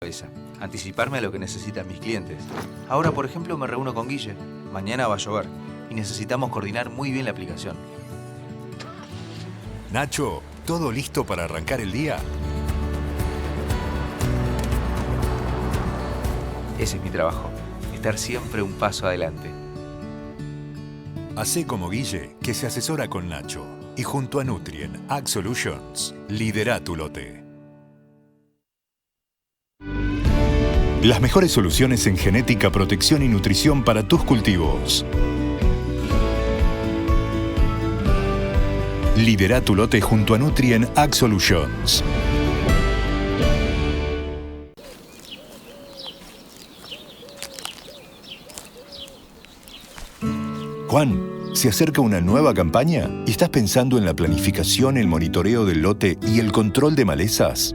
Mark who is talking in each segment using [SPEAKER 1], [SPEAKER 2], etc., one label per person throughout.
[SPEAKER 1] cabeza, anticiparme a lo que necesitan mis clientes. Ahora, por ejemplo, me reúno con Guille. Mañana va a llover y necesitamos coordinar muy bien la aplicación.
[SPEAKER 2] Nacho, ¿todo listo para arrancar el día?
[SPEAKER 1] Ese es mi trabajo, estar siempre un paso adelante.
[SPEAKER 2] Hacé como Guille, que se asesora con Nacho. Y junto a Nutrien Ag Solutions, lidera tu lote. Las mejores soluciones en genética, protección y nutrición para tus cultivos. Lidera tu lote junto a Nutrien Ag Solutions. Juan, ¿se acerca una nueva campaña y estás pensando en la planificación, el monitoreo del lote y el control de malezas?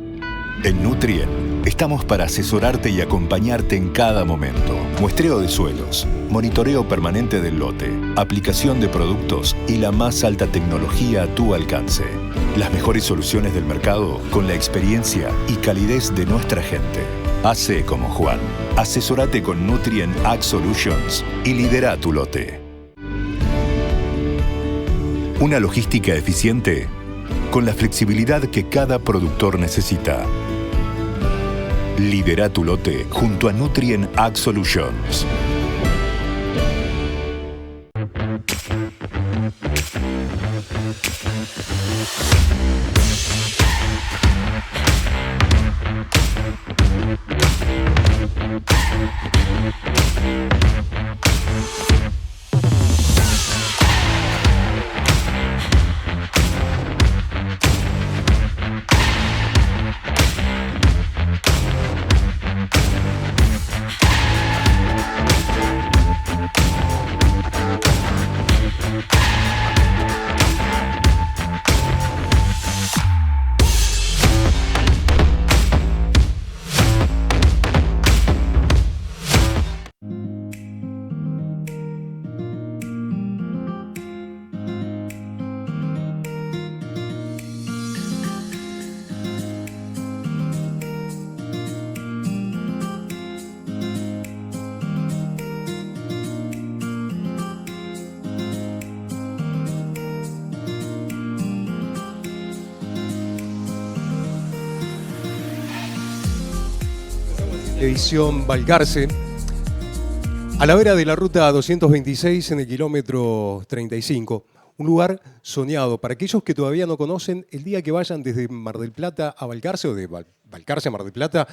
[SPEAKER 2] En Nutrien estamos para asesorarte y acompañarte en cada momento. Muestreo de suelos, monitoreo permanente del lote, aplicación de productos y la más alta tecnología a tu alcance. Las mejores soluciones del mercado con la experiencia y calidez de nuestra gente. Hacé como Juan. Asesórate con Nutrien Ag Solutions y lidera tu lote. Una logística eficiente con la flexibilidad que cada productor necesita. Lidera tu lote junto a Nutrien Ag Solutions.
[SPEAKER 3] Edición Balcarce, a la vera de la ruta 226 en el kilómetro 35. Un lugar soñado para aquellos que todavía no conocen. El día que vayan desde Mar del Plata a Balcarce o de Balcarce a Mar del Plata,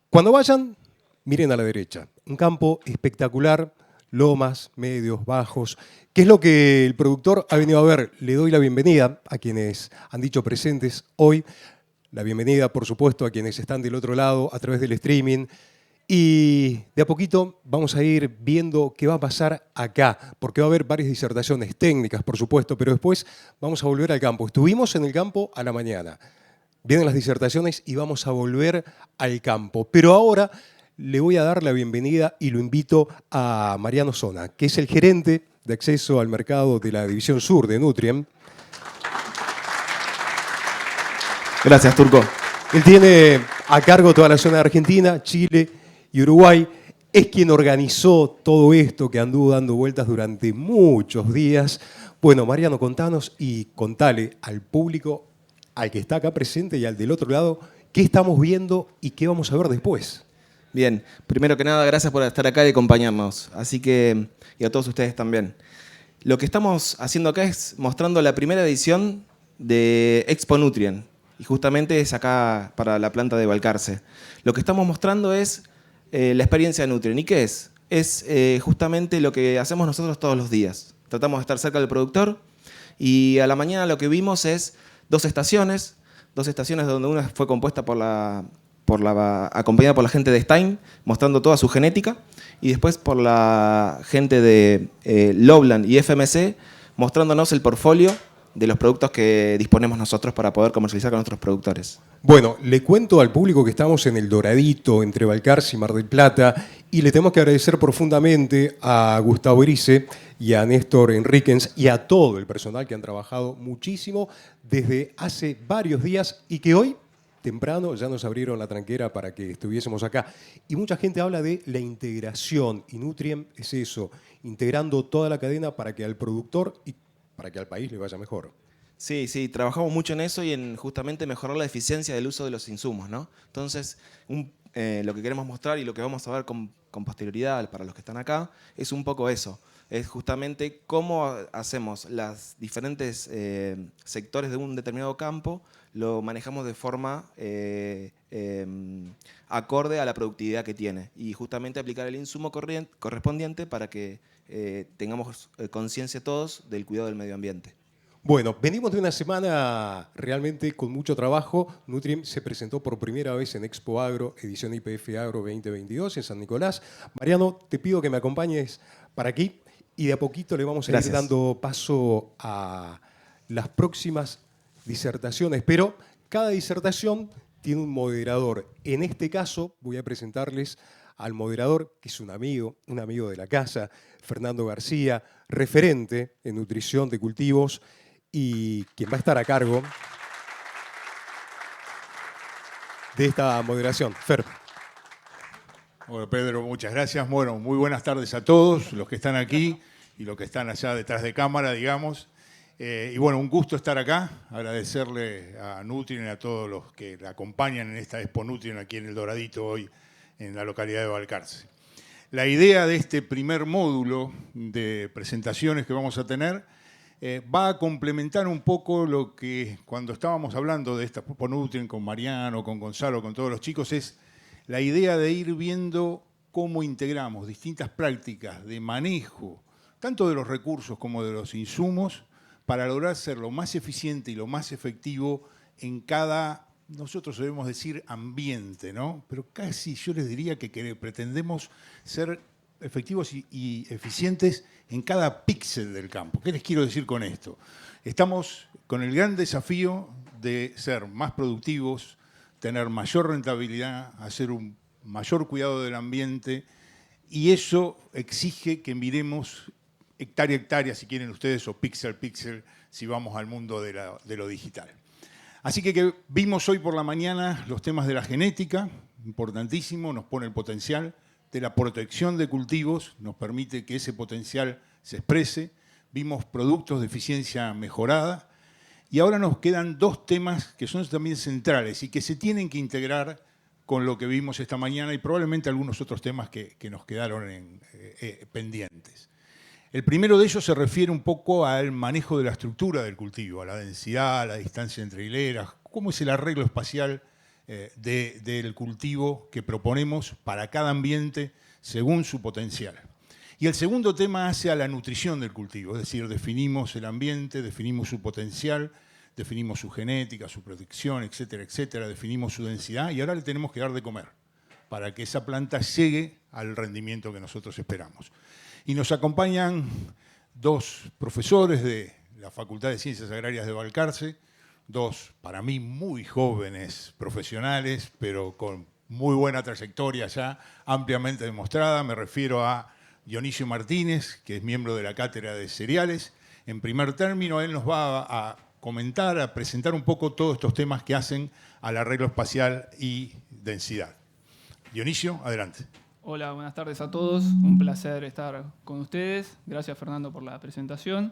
[SPEAKER 3] cuando vayan, miren a la derecha. Un campo espectacular, lomas, medios, bajos. ¿Qué es lo que el productor ha venido a ver? Le doy la bienvenida a quienes han dicho presentes hoy. La bienvenida, por supuesto, a quienes están del otro lado a través del streaming. Y de a poquito vamos a ir viendo qué va a pasar acá, porque va a haber varias disertaciones técnicas, por supuesto, pero después vamos a volver al campo. Estuvimos en el campo a la mañana. Vienen las disertaciones y vamos a volver al campo. Pero ahora le voy a dar la bienvenida y lo invito a Mariano Zona, que es el gerente de acceso al mercado de la División Sur de Nutrien.
[SPEAKER 4] Gracias, Turco.
[SPEAKER 3] Él tiene a cargo toda la zona de Argentina, Chile y Uruguay. Es quien organizó todo esto que anduvo dando vueltas durante muchos días. Bueno, Mariano, contanos y contale al público, al que está acá presente y al del otro lado, qué estamos viendo y qué vamos a ver después.
[SPEAKER 4] Bien, primero que nada, gracias por estar acá y acompañarnos. Así que, y a todos ustedes también. Lo que estamos haciendo acá es mostrando la primera edición de Expo Nutrien. Y justamente es acá para la planta de Balcarce. Lo que estamos mostrando es la experiencia de Nutrien. ¿Y qué es? Es justamente lo que hacemos nosotros todos los días. Tratamos de estar cerca del productor y a la mañana lo que vimos es dos estaciones donde una fue compuesta acompañada por la gente de Stein, mostrando toda su genética, y después por la gente de Loveland y FMC, mostrándonos el portfolio de los productos que disponemos nosotros para poder comercializar con nuestros productores.
[SPEAKER 3] Bueno, le cuento al público que estamos en el Doradito, entre Balcarce y Mar del Plata, y le tenemos que agradecer profundamente a Gustavo Erice y a Néstor Enríquez y a todo el personal que han trabajado muchísimo desde hace varios días y que hoy temprano ya nos abrieron la tranquera para que estuviésemos acá. Y mucha gente habla de la integración, y Nutrien es eso, integrando toda la cadena para que al productor y para que al país le vaya mejor.
[SPEAKER 4] Sí, sí, trabajamos mucho en eso y en justamente mejorar la eficiencia del uso de los insumos, ¿no? Entonces, lo que queremos mostrar y lo que vamos a ver con posterioridad para los que están acá es un poco eso. Es justamente cómo hacemos los diferentes sectores de un determinado campo, lo manejamos de forma acorde a la productividad que tiene y justamente aplicar el insumo correspondiente para que tengamos conciencia todos del cuidado del medio ambiente.
[SPEAKER 3] Bueno, venimos de una semana realmente con mucho trabajo. Nutrien se presentó por primera vez en Expo Agro, edición IPF Agro 2022 en San Nicolás. Mariano, te pido que me acompañes para aquí y de a poquito le vamos a ir dando paso a las próximas disertaciones, pero cada disertación tiene un moderador. En este caso voy a presentarles al moderador, que es un amigo de la casa, Fernando García, referente en nutrición de cultivos, y quien va a estar a cargo de esta moderación. Fer.
[SPEAKER 5] Bueno, Pedro, muchas gracias. Bueno, muy buenas tardes a todos los que están aquí y los que están allá detrás de cámara, digamos. Y bueno, un gusto estar acá, agradecerle a Nutrien y a todos los que la acompañan en esta Expo Nutrien aquí en El Doradito hoy, en la localidad de Balcarce. La idea de este primer módulo de presentaciones que vamos a tener va a complementar un poco lo que cuando estábamos hablando de esta Expo Nutrien con Mariano, con Gonzalo, con todos los chicos, es la idea de ir viendo cómo integramos distintas prácticas de manejo, tanto de los recursos como de los insumos, para lograr ser lo más eficiente y lo más efectivo en cada, nosotros debemos decir, ambiente, ¿no? Pero casi yo les diría que pretendemos ser efectivos y eficientes en cada píxel del campo. ¿Qué les quiero decir con esto? Estamos con el gran desafío de ser más productivos, tener mayor rentabilidad, hacer un mayor cuidado del ambiente, y eso exige que miremos hectárea a hectárea, si quieren ustedes, o píxel a píxel, si vamos al mundo de lo digital. Así que vimos hoy por la mañana los temas de la genética, importantísimo, nos pone el potencial, de la protección de cultivos, nos permite que ese potencial se exprese, vimos productos de eficiencia mejorada, y ahora nos quedan dos temas que son también centrales y que se tienen que integrar con lo que vimos esta mañana y probablemente algunos otros temas que nos quedaron pendientes. El primero de ellos se refiere un poco al manejo de la estructura del cultivo, a la densidad, a la distancia entre hileras, cómo es el arreglo espacial del cultivo que proponemos para cada ambiente según su potencial. Y el segundo tema hace a la nutrición del cultivo, es decir, definimos el ambiente, definimos su potencial, definimos su genética, su protección, etcétera, etcétera, definimos su densidad y ahora le tenemos que dar de comer para que esa planta llegue al rendimiento que nosotros esperamos. Y nos acompañan dos profesores de la Facultad de Ciencias Agrarias de Balcarce, dos, para mí, muy jóvenes profesionales, pero con muy buena trayectoria ya, ampliamente demostrada. Me refiero a Dionisio Martínez, que es miembro de la Cátedra de Cereales. En primer término, él nos va a comentar, a presentar un poco todos estos temas que hacen al arreglo espacial y densidad. Dionisio, adelante.
[SPEAKER 6] Hola, buenas tardes a todos. Un placer estar con ustedes. Gracias, Fernando, por la presentación.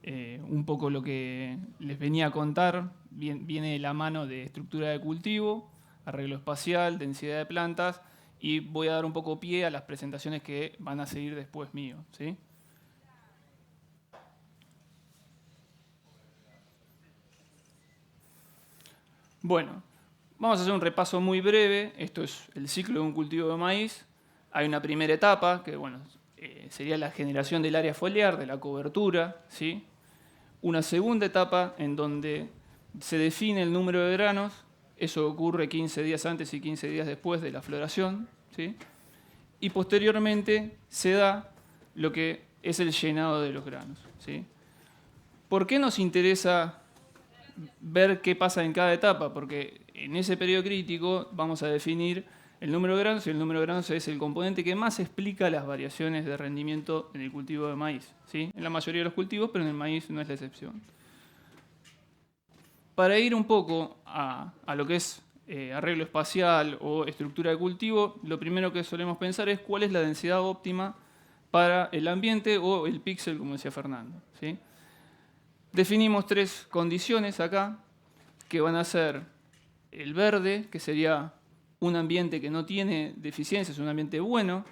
[SPEAKER 6] Un poco lo que les venía a contar viene de la mano de estructura de cultivo, arreglo espacial, densidad de plantas, y voy a dar un poco pie a las presentaciones que van a seguir después mío, ¿sí? Bueno, vamos a hacer un repaso muy breve. Esto es el ciclo de un cultivo de maíz. Hay una primera etapa que, bueno, sería la generación del área foliar, de la cobertura, ¿sí? Una segunda etapa en donde se define el número de granos. Eso ocurre 15 días antes y 15 días después de la floración, ¿sí? Y posteriormente se da lo que es el llenado de los granos, ¿sí? ¿Por qué nos interesa ver qué pasa en cada etapa? Porque en ese periodo crítico vamos a definir el número de granos, y el número de granos es el componente que más explica las variaciones de rendimiento en el cultivo de maíz, ¿sí? En la mayoría de los cultivos, pero en el maíz no es la excepción. para ir un poco a lo que es arreglo espacial o estructura de cultivo, lo primero que solemos pensar es cuál es la densidad óptima para el ambiente o el píxel, como decía Fernando, ¿sí? Definimos 3 condiciones acá, que van a ser el verde, que sería un ambiente que no tiene deficiencias, un ambiente bueno.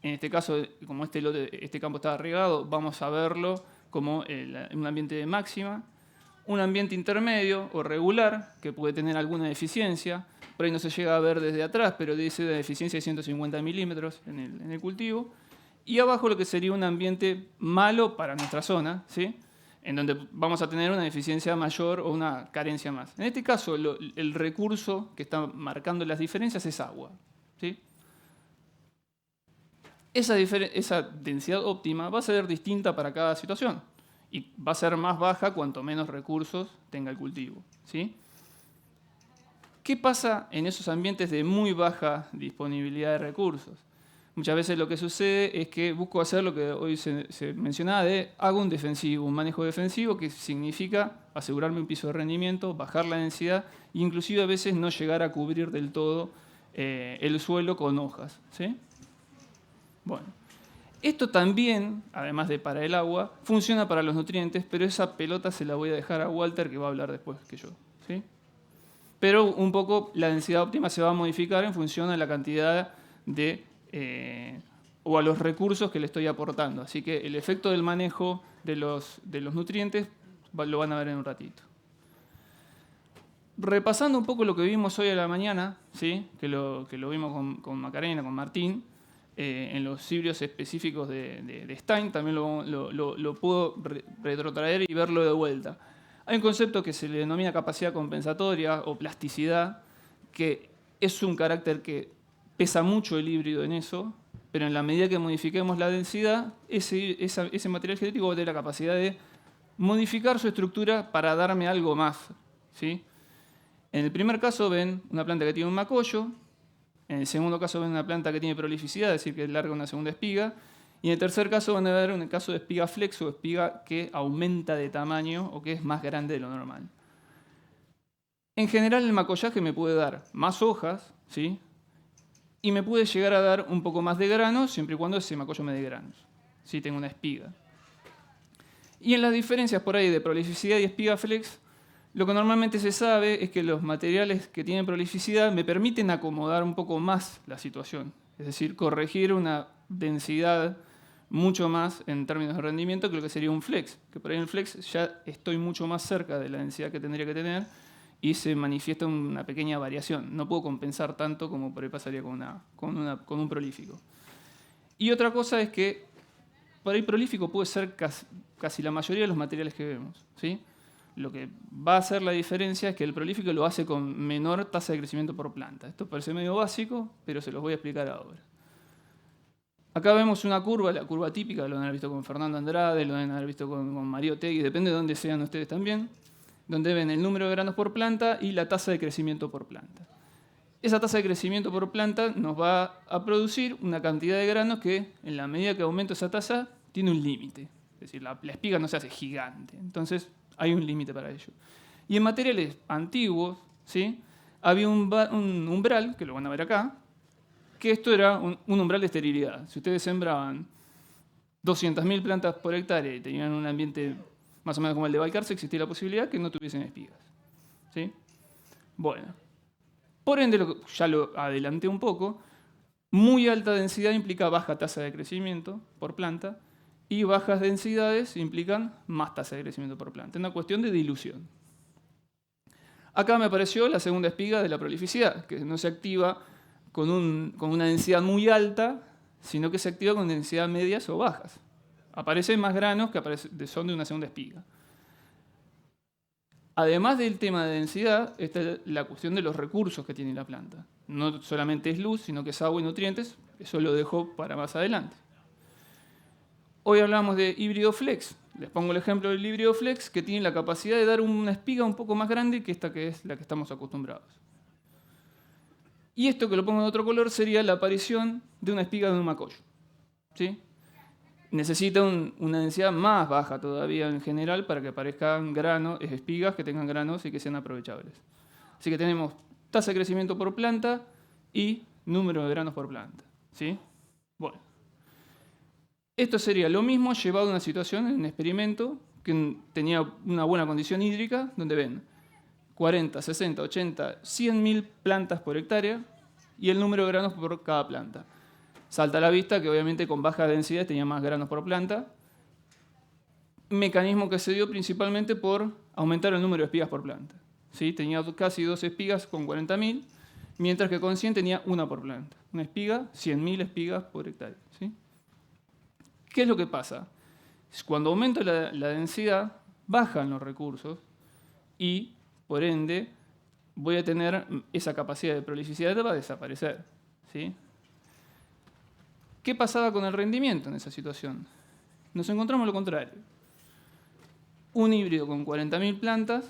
[SPEAKER 6] En este caso, como este campo está regado, vamos a verlo como un ambiente de máxima. Un ambiente intermedio o regular, que puede tener alguna deficiencia. Por ahí no se llega a ver desde atrás, pero dice de deficiencia de 150 milímetros en el cultivo. Y abajo lo que sería un ambiente malo para nuestra zona, ¿sí? En donde vamos a tener una deficiencia mayor o una carencia más. En este caso, el recurso que está marcando las diferencias es agua, ¿sí? Esa densidad óptima va a ser distinta para cada situación y va a ser más baja cuanto menos recursos tenga el cultivo, ¿sí? ¿Qué pasa en esos ambientes de muy baja disponibilidad de recursos? Muchas veces lo que sucede es que busco hacer lo que hoy se mencionaba de hago un defensivo, un manejo defensivo, que significa asegurarme un piso de rendimiento, bajar la densidad e inclusive a veces no llegar a cubrir del todo el suelo con hojas, ¿sí? Bueno, esto también, además de para el agua, funciona para los nutrientes, pero esa pelota se la voy a dejar a Walter, que va a hablar después que yo, ¿sí? Pero un poco la densidad óptima se va a modificar en función a la cantidad de o a los recursos que le estoy aportando. Así que el efecto del manejo de los nutrientes lo van a ver en un ratito. Repasando un poco lo que vimos hoy a la mañana, ¿sí? que lo vimos con Macarena, con Martín, en los híbridos específicos de Stein, también lo puedo retrotraer y verlo de vuelta. Hay un concepto que se le denomina capacidad compensatoria o plasticidad, que es un carácter que pesa mucho el híbrido en eso, pero en la medida que modifiquemos la densidad, ese material genético va a tener la capacidad de modificar su estructura para darme algo más, ¿sí? En el primer caso ven una planta que tiene un macollo, en el segundo caso ven una planta que tiene prolificidad, es decir, que larga una segunda espiga, y en el tercer caso van a ver un caso de espiga flex o espiga que aumenta de tamaño o que es más grande de lo normal. En general el macollaje me puede dar más hojas, ¿sí? Y me puede llegar a dar un poco más de granos, siempre y cuando ese macollo me dé granos, si tengo una espiga. Y en las diferencias por ahí de prolificidad y espiga flex, lo que normalmente se sabe es que los materiales que tienen prolificidad me permiten acomodar un poco más la situación, es decir, corregir una densidad mucho más en términos de rendimiento que lo que sería un flex, que por ahí en el flex ya estoy mucho más cerca de la densidad que tendría que tener y se manifiesta una pequeña variación. No puedo compensar tanto como por ahí pasaría con un prolífico. Y otra cosa es que por ahí prolífico puede ser casi la mayoría de los materiales que vemos, ¿sí? Lo que va a hacer la diferencia es que el prolífico lo hace con menor tasa de crecimiento por planta. Esto parece medio básico, pero se los voy a explicar ahora. Acá vemos una curva, la curva típica, lo han visto con Fernando Andrade, lo han haber visto con Mario Tegui, depende de dónde sean ustedes también, donde ven el número de granos por planta y la tasa de crecimiento por planta. Esa tasa de crecimiento por planta nos va a producir una cantidad de granos que, en la medida que aumento esa tasa, tiene un límite. Es decir, la espiga no se hace gigante. Entonces, hay un límite para ello. Y en materiales antiguos, ¿sí? Había un umbral, que lo van a ver acá, que esto era un umbral de esterilidad. Si ustedes sembraban 200.000 plantas por hectárea y tenían un ambiente más o menos como el de Balcarce, existía la posibilidad que no tuviesen espigas, ¿sí? Bueno, por ende, ya lo adelanté un poco, muy alta densidad implica baja tasa de crecimiento por planta y bajas densidades implican más tasa de crecimiento por planta. Es una cuestión de dilución. Acá me apareció la segunda espiga de la prolificidad, que no se activa con una densidad muy alta, sino que se activa con densidad medias o bajas. Aparecen más granos que son de una segunda espiga. Además del tema de densidad, está la cuestión de los recursos que tiene la planta. No solamente es luz, sino que es agua y nutrientes. Eso lo dejo para más adelante. Hoy hablamos de híbrido flex. Les pongo el ejemplo del híbrido flex, que tiene la capacidad de dar una espiga un poco más grande que esta que es la que estamos acostumbrados. Y esto, que lo pongo en otro color, sería la aparición de una espiga de un macollo, ¿sí? necesita una densidad más baja todavía en general para que aparezcan granos, espigas que tengan granos y que sean aprovechables. Así que tenemos tasa de crecimiento por planta y número de granos por planta. ¿Sí? Bueno. Esto sería lo mismo llevado a una situación en un experimento que tenía una buena condición hídrica, donde ven 40, 60, 80, 100.000 plantas por hectárea y el número de granos por cada planta. Salta a la vista que obviamente con baja densidad tenía más granos por planta. Mecanismo que se dio principalmente por aumentar el número de espigas por planta. ¿Sí? Tenía casi 2 espigas con 40.000, mientras que con 100 tenía una por planta. Una espiga, 100.000 espigas por hectárea. ¿Sí? ¿Qué es lo que pasa? Cuando aumento la densidad, bajan los recursos y, por ende, voy a tener esa capacidad de prolificidad va a desaparecer. ¿Sí? ¿Qué pasaba con el rendimiento en esa situación? Nos encontramos lo contrario. Un híbrido con 40.000 plantas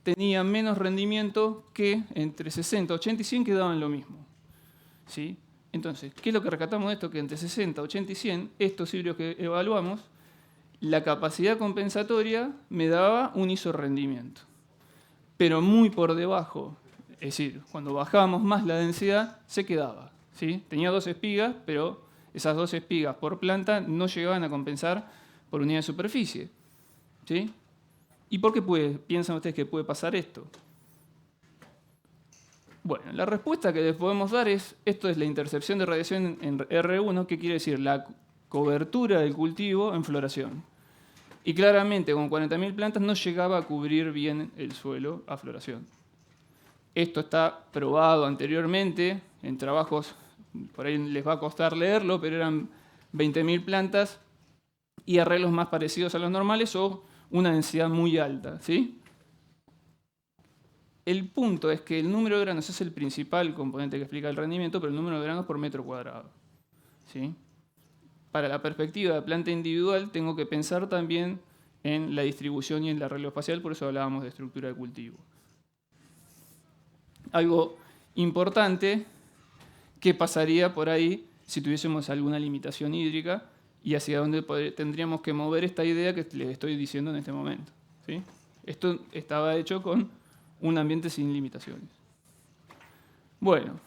[SPEAKER 6] tenía menos rendimiento que entre 60, 80 y 100 que daban lo mismo. ¿Sí? Entonces, ¿qué es lo que rescatamos de esto? Que entre 60, 80 y 100, estos híbridos que evaluamos, la capacidad compensatoria me daba un isorrendimiento. Pero muy por debajo, es decir, cuando bajábamos más la densidad, se quedaba. ¿Sí? Tenía 2 espigas, pero esas 2 espigas por planta no llegaban a compensar por unidad de superficie. ¿Sí? ¿Y por qué piensan ustedes que puede pasar esto? Bueno, la respuesta que les podemos dar es, esto es la intercepción de radiación en R1, que quiere decir la cobertura del cultivo en floración. Y claramente con 40.000 plantas no llegaba a cubrir bien el suelo a floración. Esto está probado anteriormente en trabajos, por ahí les va a costar leerlo, pero eran 20.000 plantas y arreglos más parecidos a los normales o una densidad muy alta. ¿Sí? El punto es que el número de granos es el principal componente que explica el rendimiento, pero el número de granos por metro cuadrado. ¿Sí? Para la perspectiva de planta individual tengo que pensar también en la distribución y en el arreglo espacial, por eso hablábamos de estructura de cultivo. Algo importante, ¿qué pasaría por ahí si tuviésemos alguna limitación hídrica y hacia dónde tendríamos que mover esta idea que les estoy diciendo en este momento? ¿Sí? Esto estaba hecho con un ambiente sin limitaciones. Bueno,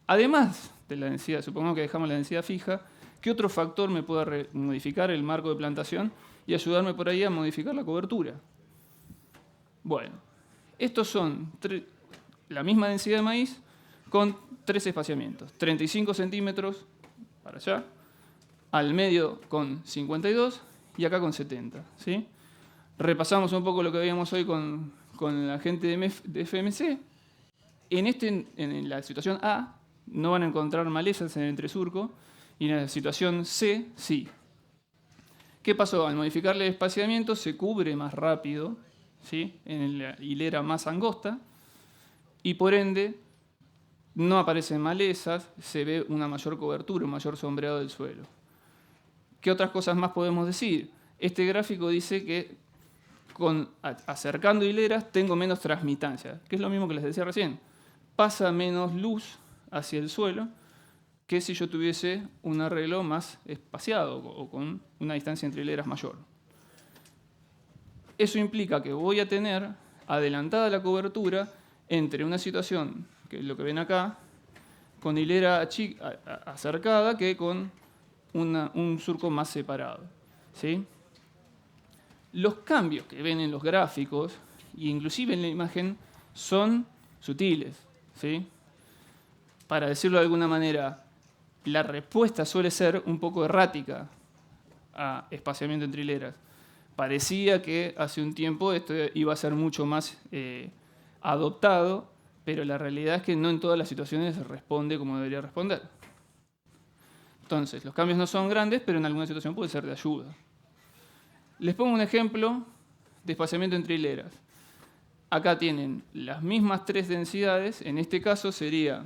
[SPEAKER 6] además de la densidad, supongamos que dejamos la densidad fija, ¿qué otro factor me puede modificar el marco de plantación y ayudarme por ahí a modificar la cobertura? Bueno, estos son la misma densidad de maíz con 3 espaciamientos. 35 centímetros para allá, al medio con 52 y acá con 70. ¿Sí? Repasamos un poco lo que veíamos hoy con la gente de FMC. En la situación A no van a encontrar malezas en el entresurco y en la situación C sí. ¿Qué pasó? Al modificarle el espaciamiento se cubre más rápido, ¿sí? En la hilera más angosta y por ende no aparecen malezas, se ve una mayor cobertura, un mayor sombreado del suelo. ¿Qué otras cosas más podemos decir? Este gráfico dice que acercando hileras tengo menos transmitancia, que es lo mismo que les decía recién. Pasa menos luz hacia el suelo que si yo tuviese un arreglo más espaciado o con una distancia entre hileras mayor. Eso implica que voy a tener adelantada la cobertura entre una situación, que es lo que ven acá, con hilera acercada que con un surco más separado. ¿Sí? Los cambios que ven en los gráficos, e inclusive en la imagen, son sutiles. ¿Sí? Para decirlo de alguna manera, la respuesta suele ser un poco errática a espaciamiento entre hileras. Parecía que hace un tiempo esto iba a ser mucho más adoptado, pero la realidad es que no en todas las situaciones responde como debería responder. Entonces, los cambios no son grandes, pero en alguna situación puede ser de ayuda. Les pongo un ejemplo de espaciamiento entre hileras. Acá tienen las mismas 3 densidades, en este caso sería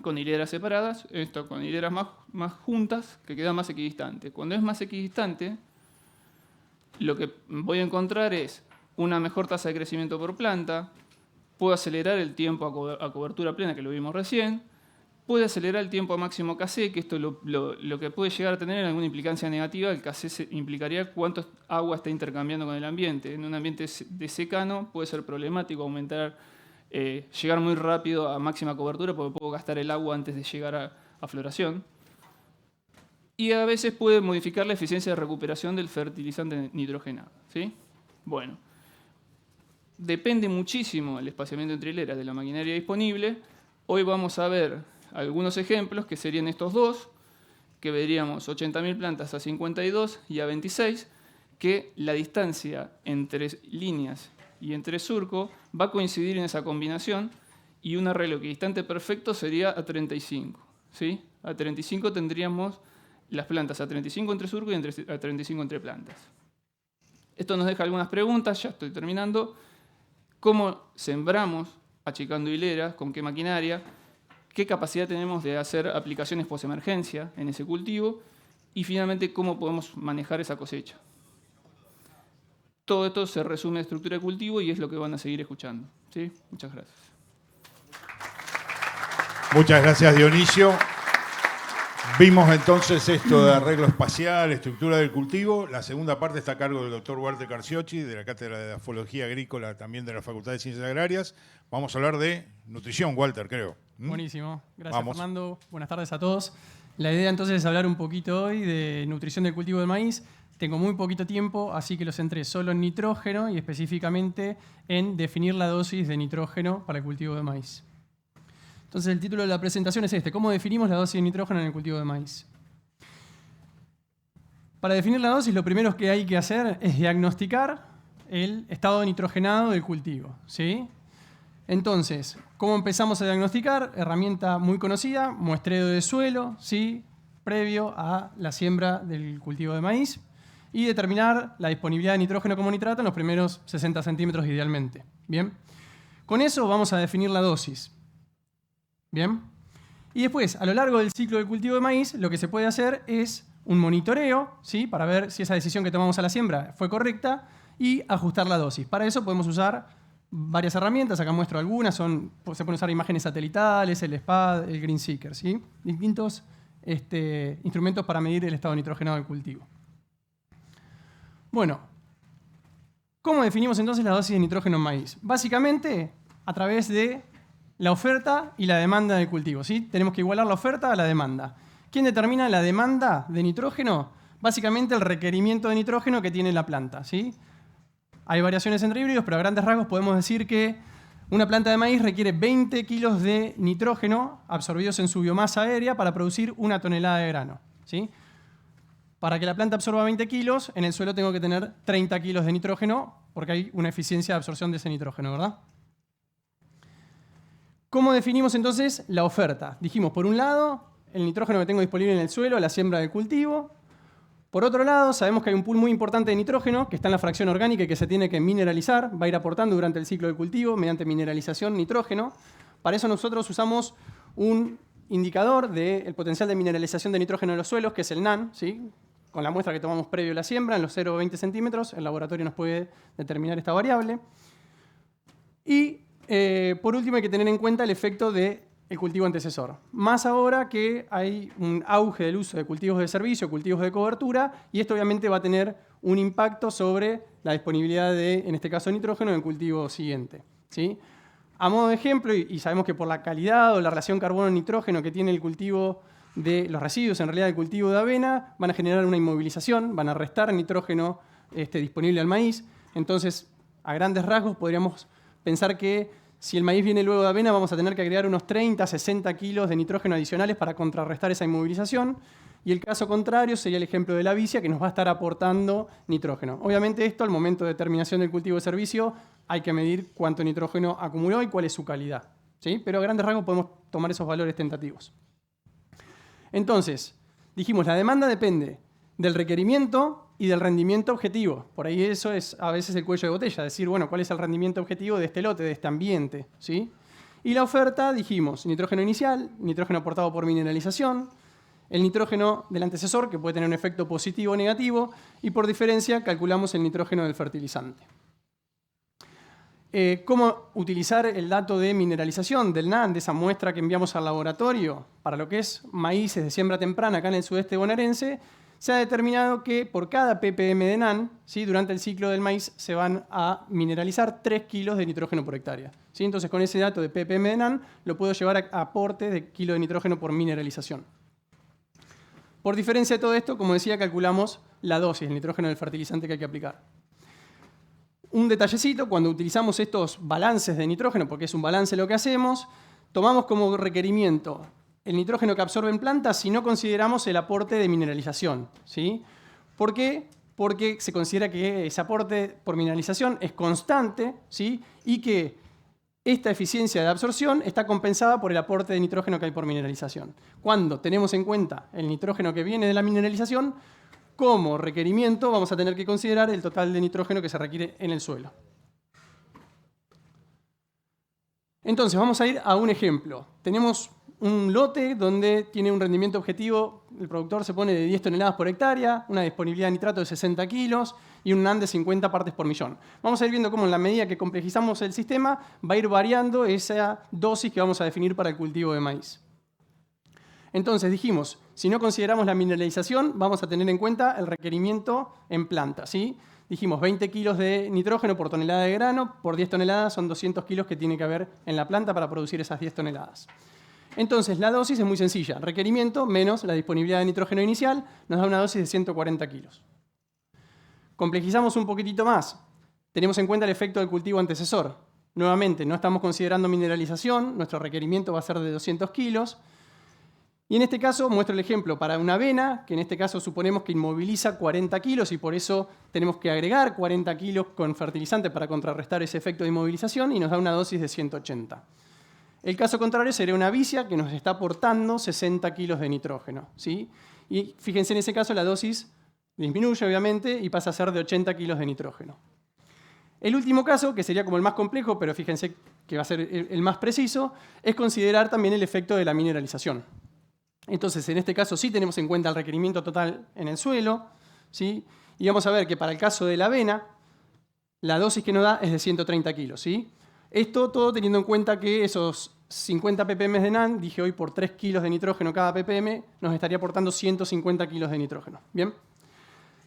[SPEAKER 6] con hileras separadas, esto con hileras más juntas, que queda más equidistante. Cuando es más equidistante, lo que voy a encontrar es una mejor tasa de crecimiento por planta, puedo acelerar el tiempo a cobertura plena, que lo vimos recién, puede acelerar el tiempo máximo KC, que esto lo que puede llegar a tener alguna implicancia negativa. El KC implicaría cuánto agua está intercambiando con el ambiente. En un ambiente de secano puede ser problemático llegar muy rápido a máxima cobertura porque puedo gastar el agua antes de llegar a floración. Y a veces puede modificar la eficiencia de recuperación del fertilizante nitrogenado, ¿sí? Bueno, depende muchísimo el espaciamiento entre hileras de la maquinaria disponible. Hoy vamos a ver algunos ejemplos que serían estos dos, que veríamos 80.000 plantas a 52 y a 26, que la distancia entre líneas y entre surco va a coincidir en esa combinación y un arreglo equidistante perfecto sería a 35, ¿sí? A 35 tendríamos las plantas a 35 entre surco y a 35 entre plantas. Esto nos deja algunas preguntas, ya estoy terminando. ¿Cómo sembramos achicando hileras? ¿Con qué maquinaria? ¿Qué capacidad tenemos de hacer aplicaciones postemergencia en ese cultivo? Y finalmente, ¿cómo podemos manejar esa cosecha? Todo esto se resume en estructura de cultivo y es lo que van a seguir escuchando, ¿sí? Muchas gracias.
[SPEAKER 5] Muchas gracias, Dionisio. Vimos entonces esto de arreglo espacial, estructura del cultivo. La segunda parte está a cargo del doctor Walter Carciocchi, de la Cátedra de Edafología Agrícola, también de la Facultad de Ciencias Agrarias. Vamos a hablar de nutrición, Walter, creo.
[SPEAKER 7] Buenísimo. Gracias,
[SPEAKER 5] Vamos.
[SPEAKER 7] Fernando. Buenas tardes a todos. La idea entonces es hablar un poquito hoy de nutrición del cultivo del maíz. Tengo muy poquito tiempo, así que lo centré solo en nitrógeno y específicamente en definir la dosis de nitrógeno para el cultivo de maíz. Entonces el título de la presentación es este: ¿cómo definimos la dosis de nitrógeno en el cultivo de maíz? Para definir la dosis, lo primero que hay que hacer es diagnosticar el estado nitrogenado del cultivo, ¿sí? Entonces, ¿cómo empezamos a diagnosticar? Herramienta muy conocida, muestreo de suelo, ¿sí? Previo a la siembra del cultivo de maíz, y determinar la disponibilidad de nitrógeno como nitrato en los primeros 60 centímetros idealmente. ¿Bien? Con eso vamos a definir la dosis. ¿Bien? Y después, a lo largo del ciclo del cultivo de maíz, lo que se puede hacer es un monitoreo, ¿sí? Para ver si esa decisión que tomamos a la siembra fue correcta y ajustar la dosis. Para eso podemos usar varias herramientas, acá muestro algunas, se pueden usar imágenes satelitales, el SPAD, el Green Seeker, ¿sí? Distintos instrumentos para medir el estado nitrogenado del cultivo. Bueno, ¿cómo definimos entonces la dosis de nitrógeno en maíz? Básicamente, a través de la oferta y la demanda del cultivo, ¿sí? Tenemos que igualar la oferta a la demanda. ¿Quién determina la demanda de nitrógeno? Básicamente el requerimiento de nitrógeno que tiene la planta, ¿sí? Hay variaciones entre híbridos, pero a grandes rasgos podemos decir que una planta de maíz requiere 20 kilos de nitrógeno absorbidos en su biomasa aérea para producir 1 tonelada de grano, ¿sí? Para que la planta absorba 20 kilos, en el suelo tengo que tener 30 kilos de nitrógeno porque hay una eficiencia de absorción de ese nitrógeno, ¿verdad? ¿Cómo definimos entonces la oferta? Dijimos, por un lado, el nitrógeno que tengo disponible en el suelo, la siembra del cultivo. Por otro lado, sabemos que hay un pool muy importante de nitrógeno que está en la fracción orgánica y que se tiene que mineralizar, va a ir aportando durante el ciclo del cultivo mediante mineralización nitrógeno. Para eso nosotros usamos un indicador del potencial de mineralización de nitrógeno en los suelos, que es el NAN, ¿sí? Con la muestra que tomamos previo a la siembra, en los 0,20 centímetros, el laboratorio nos puede determinar esta variable. Y por último hay que tener en cuenta el efecto del cultivo antecesor. Más ahora que hay un auge del uso de cultivos de servicio, cultivos de cobertura, y esto obviamente va a tener un impacto sobre la disponibilidad de, en este caso, nitrógeno en el cultivo siguiente, ¿sí? A modo de ejemplo, y sabemos que por la calidad o la relación carbono-nitrógeno que tiene el cultivo de los residuos, en realidad el cultivo de avena, van a generar una inmovilización, van a restar nitrógeno disponible al maíz. Entonces, a grandes rasgos, podríamos pensar que si el maíz viene luego de avena, vamos a tener que agregar unos 30, 60 kilos de nitrógeno adicionales para contrarrestar esa inmovilización. Y el caso contrario sería el ejemplo de la vicia, que nos va a estar aportando nitrógeno. Obviamente esto, al momento de determinación del cultivo de servicio, hay que medir cuánto nitrógeno acumuló y cuál es su calidad, ¿sí? Pero a grandes rasgos podemos tomar esos valores tentativos. Entonces, dijimos, la demanda depende del requerimiento y del rendimiento objetivo. Por ahí eso es a veces el cuello de botella, decir, bueno, ¿cuál es el rendimiento objetivo de este lote, de este ambiente? ¿Sí? Y la oferta, dijimos, nitrógeno inicial, nitrógeno aportado por mineralización, el nitrógeno del antecesor, que puede tener un efecto positivo o negativo, y por diferencia calculamos el nitrógeno del fertilizante. ¿Cómo utilizar el dato de mineralización del NAN, de esa muestra que enviamos al laboratorio? Para lo que es maíces de siembra temprana acá en el sudeste bonaerense, se ha determinado que por cada ppm de NAN, ¿sí?, durante el ciclo del maíz se van a mineralizar 3 kilos de nitrógeno por hectárea. ¿Sí? Entonces, con ese dato de ppm de NAN, lo puedo llevar a aporte de kilo de nitrógeno por mineralización. Por diferencia de todo esto, como decía, calculamos la dosis del nitrógeno del fertilizante que hay que aplicar. Un detallecito, cuando utilizamos estos balances de nitrógeno, porque es un balance lo que hacemos, tomamos como requerimiento el nitrógeno que absorben plantas si no consideramos el aporte de mineralización. ¿Sí? ¿Por qué? Porque se considera que ese aporte por mineralización es constante, ¿sí?, y que esta eficiencia de absorción está compensada por el aporte de nitrógeno que hay por mineralización. Cuando tenemos en cuenta el nitrógeno que viene de la mineralización, como requerimiento vamos a tener que considerar el total de nitrógeno que se requiere en el suelo. Entonces, vamos a ir a un ejemplo. Tenemos un lote donde tiene un rendimiento objetivo, el productor se pone de 10 toneladas por hectárea, una disponibilidad de nitrato de 60 kilos y un NAN de 50 partes por millón. Vamos a ir viendo cómo en la medida que complejizamos el sistema va a ir variando esa dosis que vamos a definir para el cultivo de maíz. Entonces dijimos, si no consideramos la mineralización, vamos a tener en cuenta el requerimiento en planta, ¿sí? Dijimos 20 kilos de nitrógeno por tonelada de grano, por 10 toneladas son 200 kilos que tiene que haber en la planta para producir esas 10 toneladas. Entonces la dosis es muy sencilla, requerimiento menos la disponibilidad de nitrógeno inicial nos da una dosis de 140 kilos. Complejizamos un poquitito más, tenemos en cuenta el efecto del cultivo antecesor. Nuevamente, no estamos considerando mineralización, nuestro requerimiento va a ser de 200 kilos. Y en este caso muestro el ejemplo para una avena, que en este caso suponemos que inmoviliza 40 kilos y por eso tenemos que agregar 40 kilos con fertilizante para contrarrestar ese efecto de inmovilización y nos da una dosis de 180. El caso contrario sería una vicia que nos está aportando 60 kilos de nitrógeno, ¿sí? Y fíjense, en ese caso la dosis disminuye obviamente y pasa a ser de 80 kilos de nitrógeno. El último caso, que sería como el más complejo, pero fíjense que va a ser el más preciso, es considerar también el efecto de la mineralización. Entonces, en este caso sí tenemos en cuenta el requerimiento total en el suelo, ¿sí? Y vamos a ver que para el caso de la avena, la dosis que nos da es de 130 kilos, ¿sí? Esto todo teniendo en cuenta que esos 50 ppm de NAN, dije hoy por 3 kilos de nitrógeno cada ppm, nos estaría aportando 150 kilos de nitrógeno. ¿Bien?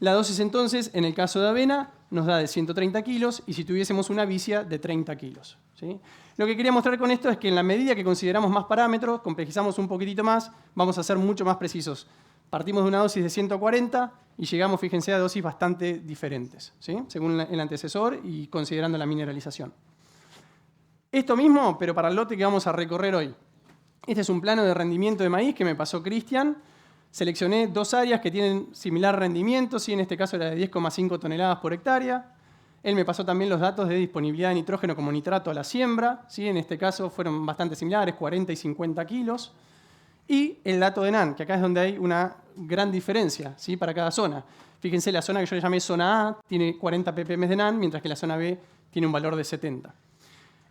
[SPEAKER 7] La dosis entonces, en el caso de avena, nos da de 130 kilos y si tuviésemos una vicia de 30 kilos. ¿Sí? Lo que quería mostrar con esto es que en la medida que consideramos más parámetros, complejizamos un poquitito más, vamos a ser mucho más precisos. Partimos de una dosis de 140 y llegamos, fíjense, a dosis bastante diferentes, ¿sí? Según el antecesor y considerando la mineralización. Esto mismo, pero para el lote que vamos a recorrer hoy. Este es un plano de rendimiento de maíz que me pasó Cristian. Seleccioné dos áreas que tienen similar rendimiento, ¿sí? En este caso era de 10,5 toneladas por hectárea. Él me pasó también los datos de disponibilidad de nitrógeno como nitrato a la siembra, ¿sí? En este caso fueron bastante similares, 40 y 50 kilos. Y el dato de NAN, que acá es donde hay una gran diferencia, ¿sí? Para cada zona. Fíjense, la zona que yo le llamé zona A tiene 40 ppm de NAN, mientras que la zona B tiene un valor de 70.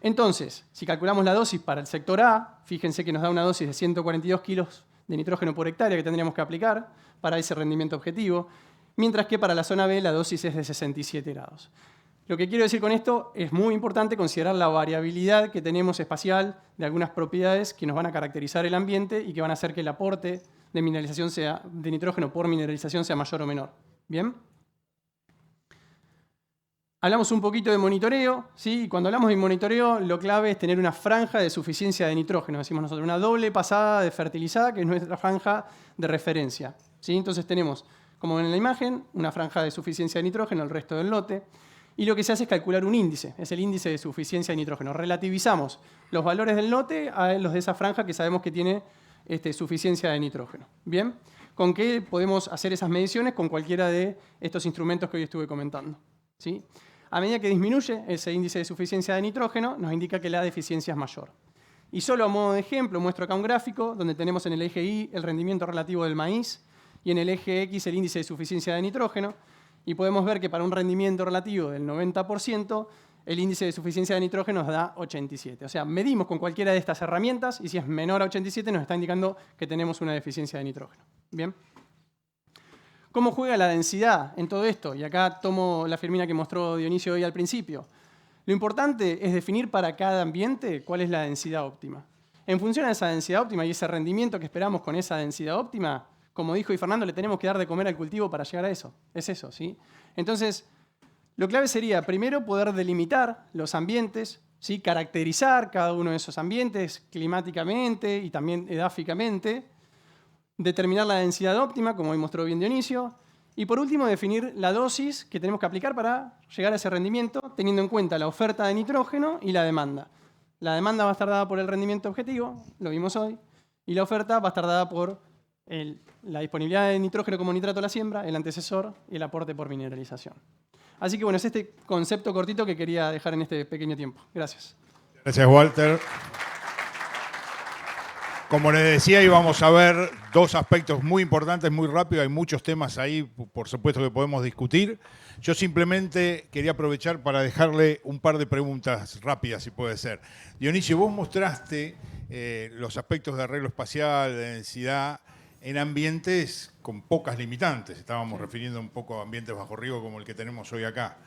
[SPEAKER 7] Entonces, si calculamos la dosis para el sector A, fíjense que nos da una dosis de 142 kilos de nitrógeno por hectárea que tendríamos que aplicar para ese rendimiento objetivo, mientras que para la zona B la dosis es de 67 grados. Lo que quiero decir con esto es muy importante considerar la variabilidad que tenemos espacial de algunas propiedades que nos van a caracterizar el ambiente y que van a hacer que el aporte de mineralización de nitrógeno por mineralización sea mayor o menor. ¿Bien? Hablamos un poquito de monitoreo, ¿sí? Y cuando hablamos de monitoreo, lo clave es tener una franja de suficiencia de nitrógeno, decimos nosotros, una doble pasada de fertilizada, que es nuestra franja de referencia, ¿sí? Entonces tenemos, como ven en la imagen, una franja de suficiencia de nitrógeno, el resto del lote, y lo que se hace es calcular un índice, es el índice de suficiencia de nitrógeno. Relativizamos los valores del lote a los de esa franja que sabemos que tiene suficiencia de nitrógeno. ¿Bien? ¿Con qué podemos hacer esas mediciones? Con cualquiera de estos instrumentos que hoy estuve comentando, ¿sí? A medida que disminuye ese índice de suficiencia de nitrógeno, nos indica que la deficiencia es mayor. Y solo a modo de ejemplo, muestro acá un gráfico donde tenemos en el eje Y el rendimiento relativo del maíz y en el eje X el índice de suficiencia de nitrógeno. Y podemos ver que para un rendimiento relativo del 90%, el índice de suficiencia de nitrógeno nos da 87. O sea, medimos con cualquiera de estas herramientas y si es menor a 87 nos está indicando que tenemos una deficiencia de nitrógeno. ¿Bien? ¿Cómo juega la densidad en todo esto? Y acá tomo la firmina que mostró Dionisio hoy al principio. Lo importante es definir para cada ambiente cuál es la densidad óptima. En función a esa densidad óptima y ese rendimiento que esperamos con esa densidad óptima, como dijo Fernando, le tenemos que dar de comer al cultivo para llegar a eso. Es eso, ¿sí? Entonces, lo clave sería, primero, poder delimitar los ambientes, ¿sí? Caracterizar cada uno de esos ambientes climáticamente y también edáficamente, determinar la densidad óptima, como hoy mostró bien Dionisio, y por último, definir la dosis que tenemos que aplicar para llegar a ese rendimiento, teniendo en cuenta la oferta de nitrógeno y la demanda. La demanda va a estar dada por el rendimiento objetivo, lo vimos hoy, y la oferta va a estar dada por la disponibilidad de nitrógeno como nitrato a la siembra, el antecesor y el aporte por mineralización. Así que bueno, es este concepto cortito que quería dejar en este pequeño tiempo. Gracias.
[SPEAKER 5] Gracias, Walter. Como les decía, íbamos a ver dos aspectos muy importantes, muy rápido. Hay muchos temas ahí, por supuesto, que podemos discutir. Yo simplemente quería aprovechar para dejarle un par de preguntas rápidas, si puede ser. Dionisio, vos mostraste los aspectos de arreglo espacial, de densidad, en ambientes con pocas limitantes. Estábamos refiriendo un poco a ambientes bajo riego como el que tenemos hoy acá.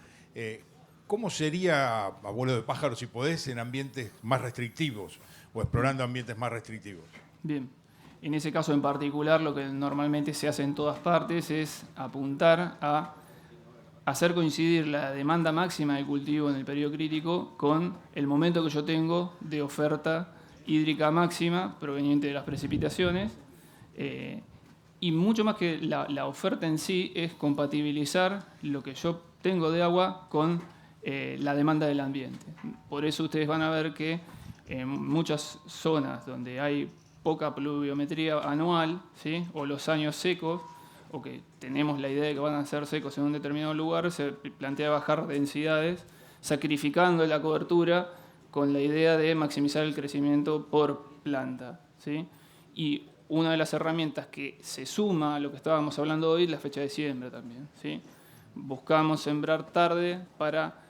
[SPEAKER 5] ¿Cómo sería, a vuelo de pájaro, si podés, en ambientes más restrictivos o explorando ambientes más restrictivos?
[SPEAKER 6] Bien. En ese caso en particular, lo que normalmente se hace en todas partes es apuntar a hacer coincidir la demanda máxima de cultivo en el periodo crítico con el momento que yo tengo de oferta hídrica máxima proveniente de las precipitaciones. Y mucho más que la oferta en sí es compatibilizar lo que yo tengo de agua con la demanda del ambiente. Por eso ustedes van a ver que en muchas zonas donde hay poca pluviometría anual, ¿sí? O los años secos, o que tenemos la idea de que van a ser secos en un determinado lugar, se plantea bajar densidades, sacrificando la cobertura con la idea de maximizar el crecimiento por planta, ¿sí? Y una de las herramientas que se suma a lo que estábamos hablando hoy es la fecha de siembra también, ¿sí? Buscamos sembrar tarde para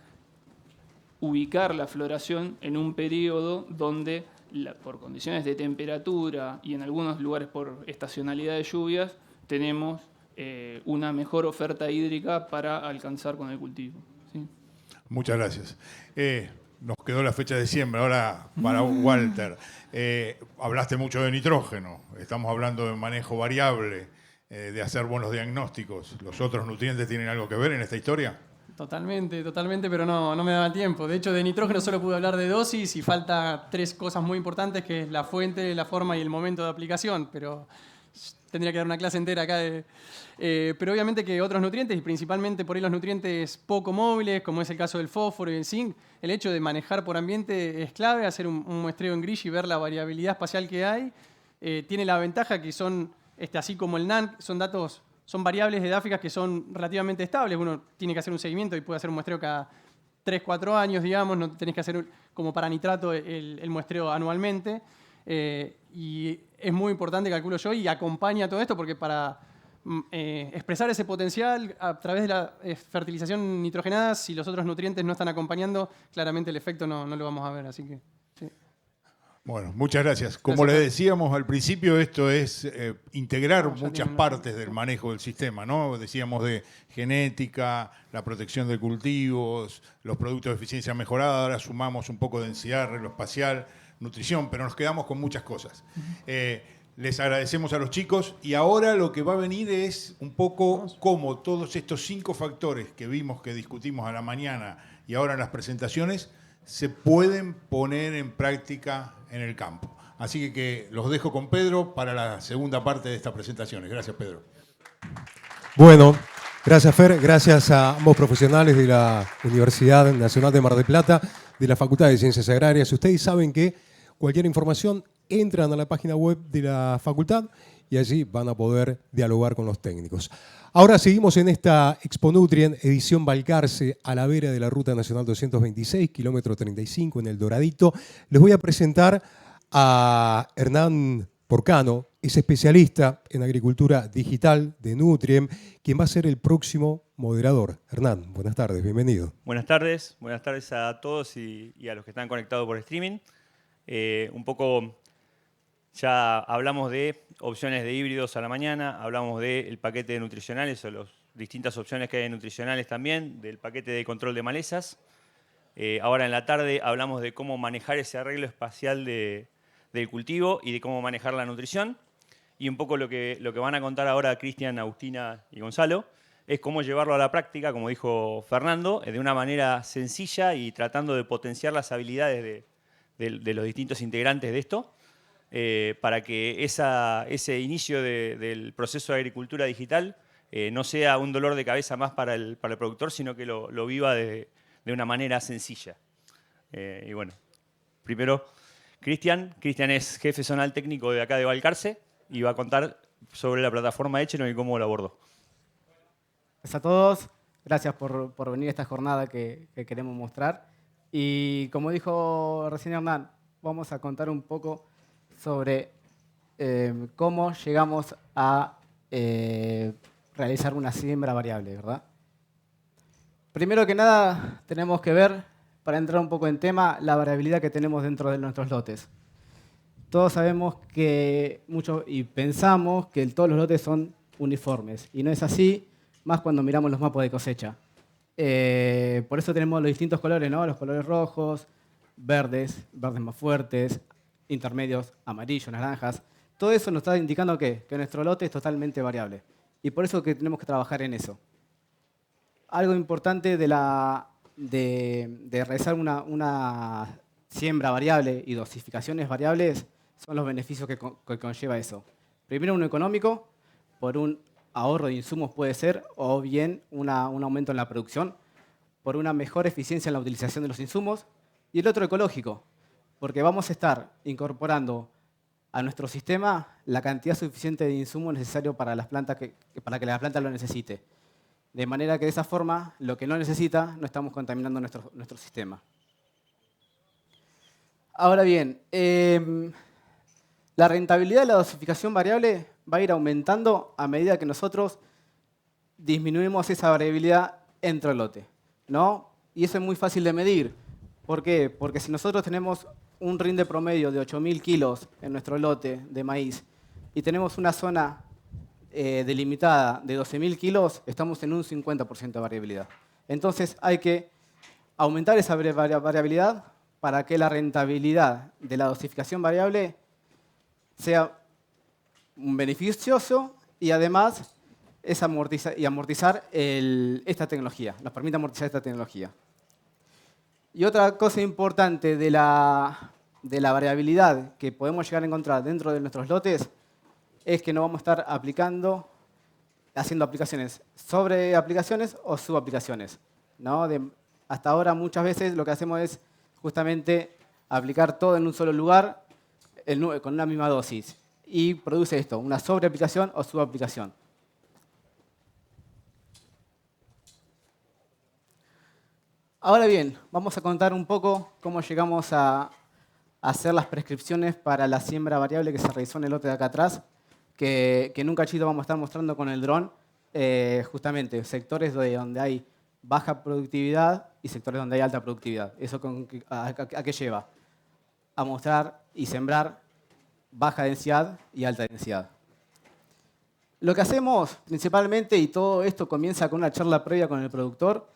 [SPEAKER 6] ubicar la floración en un periodo donde, por condiciones de temperatura y en algunos lugares por estacionalidad de lluvias, tenemos una mejor oferta hídrica para alcanzar con el cultivo, ¿sí?
[SPEAKER 5] Muchas gracias. Nos quedó la fecha de siembra. Ahora, para Walter, hablaste mucho de nitrógeno. Estamos hablando de manejo variable, de hacer buenos diagnósticos. ¿Los otros nutrientes tienen algo que ver en esta historia?
[SPEAKER 7] Totalmente, pero no me daba tiempo. De hecho, de nitrógeno solo pude hablar de dosis y falta tres cosas muy importantes, que es la fuente, la forma y el momento de aplicación, pero tendría que dar una clase entera acá. Pero obviamente que otros nutrientes, y principalmente por ahí los nutrientes poco móviles, como es el caso del fósforo y el zinc, el hecho de manejar por ambiente es clave, hacer un muestreo en gris y ver la variabilidad espacial que hay. Tiene la ventaja que son, así como el NAN, son variables edáficas que son relativamente estables. Uno tiene que hacer un seguimiento y puede hacer un muestreo cada 3-4 años, digamos. No tenés que hacer, como para nitrato, el muestreo anualmente. Y es muy importante, calculo yo, y acompaña todo esto porque para expresar ese potencial a través de la fertilización nitrogenada, si los otros nutrientes no están acompañando, claramente el efecto no lo vamos a ver. Así que, sí.
[SPEAKER 5] Bueno, muchas gracias. Como les decíamos al principio, esto es integrar muchas partes del manejo del sistema, ¿no? Decíamos de genética, la protección de cultivos, los productos de eficiencia mejorada, ahora sumamos un poco de densidad, arreglo espacial, nutrición, pero nos quedamos con muchas cosas. Les agradecemos a los chicos y ahora lo que va a venir es un poco cómo todos estos 5 factores que vimos, que discutimos a la mañana y ahora en las presentaciones, se pueden poner en práctica en el campo. Así que los dejo con Pedro para la segunda parte de estas presentaciones. Gracias, Pedro.
[SPEAKER 3] Bueno, gracias, Fer. Gracias a ambos profesionales de la Universidad Nacional de Mar del Plata, de la Facultad de Ciencias Agrarias. Ustedes saben que cualquier información entran a la página web de la facultad y allí van a poder dialogar con los técnicos. Ahora seguimos en esta Expo Nutrien, edición Balcarce, a la vera de la Ruta Nacional 226, kilómetro 35, en El Doradito. Les voy a presentar a Hernán Porcano, es especialista en agricultura digital de Nutrien, quien va a ser el próximo moderador. Hernán, buenas tardes, bienvenido.
[SPEAKER 8] Buenas tardes a todos y a los que están conectados por streaming. Un poco ya hablamos de opciones de híbridos a la mañana, hablamos del paquete de nutricionales o las distintas opciones que hay de nutricionales también, del paquete de control de malezas. Ahora en la tarde hablamos de cómo manejar ese arreglo espacial del cultivo y de cómo manejar la nutrición. Y un poco lo que van a contar ahora Cristian, Agustina y Gonzalo es cómo llevarlo a la práctica, como dijo Fernando, de una manera sencilla y tratando de potenciar las habilidades de los distintos integrantes de esto, para que ese inicio del proceso de agricultura digital no sea un dolor de cabeza más para el productor, sino que lo viva de una manera sencilla. Y bueno, primero, Cristian es jefe zonal técnico de acá de Balcarce y va a contar sobre la plataforma Echelon y cómo lo abordó.
[SPEAKER 9] Gracias a todos, gracias por venir a esta jornada que queremos mostrar. Y como dijo recién Hernán, vamos a contar un poco sobre cómo llegamos a realizar una siembra variable, ¿verdad? Primero que nada, tenemos que ver, para entrar un poco en tema, la variabilidad que tenemos dentro de nuestros lotes. Todos sabemos y pensamos que todos los lotes son uniformes, y no es así, más cuando miramos los mapas de cosecha. Por eso tenemos los distintos colores, ¿no? Los colores rojos, verdes más fuertes, intermedios, amarillos, naranjas. Todo eso nos está indicando que nuestro lote es totalmente variable. Y por eso que tenemos que trabajar en eso. Algo importante de realizar una siembra variable y dosificaciones variables son los beneficios que conlleva eso. Primero, uno económico, por un ahorro de insumos puede ser, o bien un aumento en la producción, por una mejor eficiencia en la utilización de los insumos, y el otro ecológico, porque vamos a estar incorporando a nuestro sistema la cantidad suficiente de insumos necesario para para que la planta lo necesite. De manera que de esa forma, lo que no necesita, no estamos contaminando nuestro sistema. Ahora bien, la rentabilidad de la dosificación variable va a ir aumentando a medida que nosotros disminuimos esa variabilidad entre el lote, ¿no? Y eso es muy fácil de medir. ¿Por qué? Porque si nosotros tenemos un rinde promedio de 8.000 kilos en nuestro lote de maíz y tenemos una zona delimitada de 12.000 kilos, estamos en un 50% de variabilidad. Entonces hay que aumentar esa variabilidad para que la rentabilidad de la dosificación variable sea beneficioso y además amortizar esta tecnología, nos permite amortizar esta tecnología. Y otra cosa importante de la variabilidad que podemos llegar a encontrar dentro de nuestros lotes es que no vamos a estar haciendo aplicaciones sobre aplicaciones o subaplicaciones, ¿no? Hasta ahora muchas veces lo que hacemos es justamente aplicar todo en un solo lugar con una misma dosis y produce esto, una sobreaplicación o subaplicación. Ahora bien, vamos a contar un poco cómo llegamos a hacer las prescripciones para la siembra variable que se realizó en el lote de acá atrás, que en un cachito vamos a estar mostrando con el dron, justamente sectores donde hay baja productividad y sectores donde hay alta productividad. ¿Eso a qué lleva? A mostrar y sembrar baja densidad y alta densidad. Lo que hacemos principalmente, y todo esto comienza con una charla previa con el productor,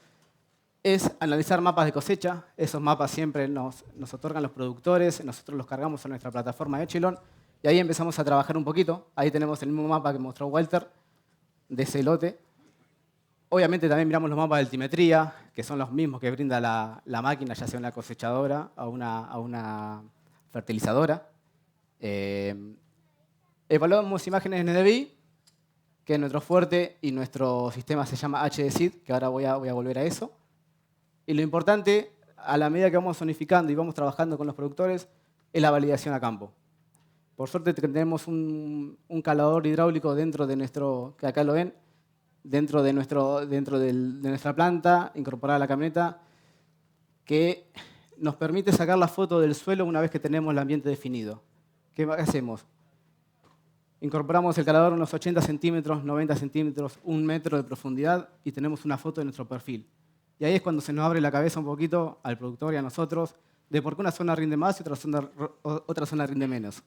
[SPEAKER 9] es analizar mapas de cosecha. Esos mapas siempre nos otorgan los productores, nosotros los cargamos a nuestra plataforma Echelon y ahí empezamos a trabajar un poquito. Ahí tenemos el mismo mapa que mostró Walter de ese lote. Obviamente también miramos los mapas de altimetría, que son los mismos que brinda la máquina, ya sea una cosechadora o una fertilizadora. Evaluamos imágenes en NDVI, que es nuestro fuerte, y nuestro sistema se llama HDSID, que ahora voy a volver a eso. Y lo importante, a la medida que vamos zonificando y vamos trabajando con los productores, es la validación a campo. Por suerte tenemos un calador hidráulico dentro de que acá lo ven, dentro de nuestra planta, incorporada a la camioneta, que nos permite sacar la foto del suelo una vez que tenemos el ambiente definido. ¿Qué hacemos? Incorporamos el calador unos 80 centímetros, 90 centímetros, 1 metro de profundidad y tenemos una foto de nuestro perfil. Y ahí es cuando se nos abre la cabeza un poquito al productor y a nosotros de por qué una zona rinde más y otra zona rinde menos.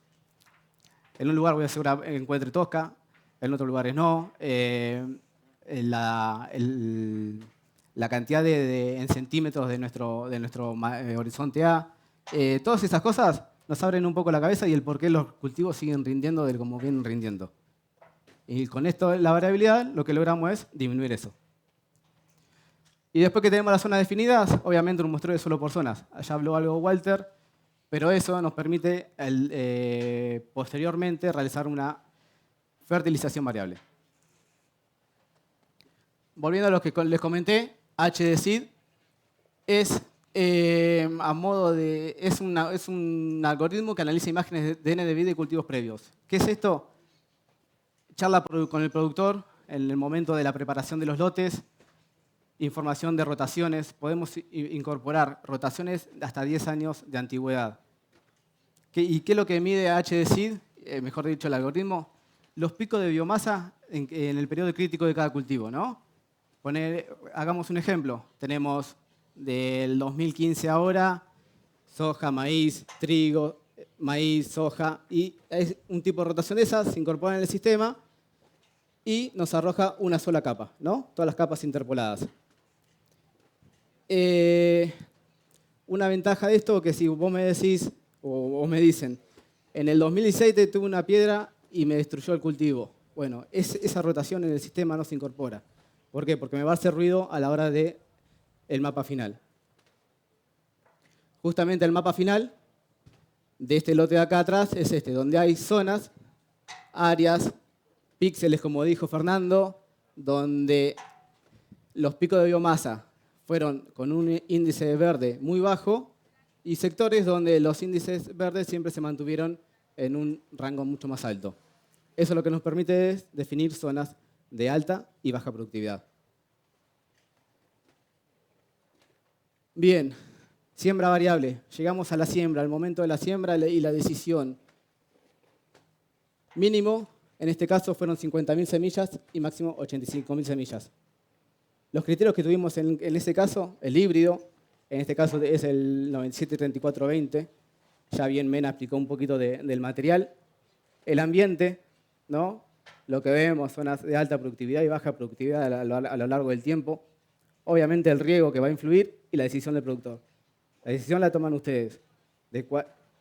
[SPEAKER 9] En un lugar voy a asegurar que encuentre tosca, en otros lugares no. la cantidad en centímetros de nuestro horizonte A. Todas esas cosas nos abren un poco la cabeza y el por qué los cultivos siguen rindiendo de como vienen rindiendo. Y con esto, la variabilidad, lo que logramos es disminuir eso. Y después que tenemos las zonas definidas, obviamente un muestreo es solo por zonas. Allá habló algo Walter, pero eso nos permite posteriormente realizar una fertilización variable. Volviendo a lo que les comenté, HDSeed es es un algoritmo que analiza imágenes de NDVI de cultivos previos. ¿Qué es esto? Charla con el productor en el momento de la preparación de los lotes, información de rotaciones. Podemos incorporar rotaciones de hasta 10 años de antigüedad. ¿Y qué es lo que mide HDSeed? Mejor dicho, el algoritmo. Los picos de biomasa en el periodo crítico de cada cultivo, ¿no? Hagamos un ejemplo. Tenemos del 2015 ahora soja, maíz, trigo, maíz, soja, y es un tipo de rotación de esas, se incorpora en el sistema y nos arroja una sola capa, ¿no? Todas las capas interpoladas. Una ventaja de esto, que si vos me decís, o vos me dicen, en el 2016 tuve una piedra y me destruyó el cultivo. Bueno, esa rotación en el sistema no se incorpora. ¿Por qué? Porque me va a hacer ruido a la hora del mapa final. Justamente el mapa final de este lote de acá atrás es este, donde hay zonas, áreas, píxeles, como dijo Fernando, donde los picos de biomasa fueron con un índice de verde muy bajo y sectores donde los índices verdes siempre se mantuvieron en un rango mucho más alto. Eso lo que nos permite es definir zonas de alta y baja productividad. Bien, siembra variable. Llegamos a la siembra, al momento de la siembra y la decisión. Mínimo, en este caso, fueron 50.000 semillas y máximo 85.000 semillas. Los criterios que tuvimos en ese caso, el híbrido, en este caso es el 97-34-20, ya bien Mena explicó un poquito del material. El ambiente, ¿no? Lo que vemos, zonas de alta productividad y baja productividad a lo largo del tiempo. Obviamente el riego que va a influir y la decisión del productor. La decisión la toman ustedes.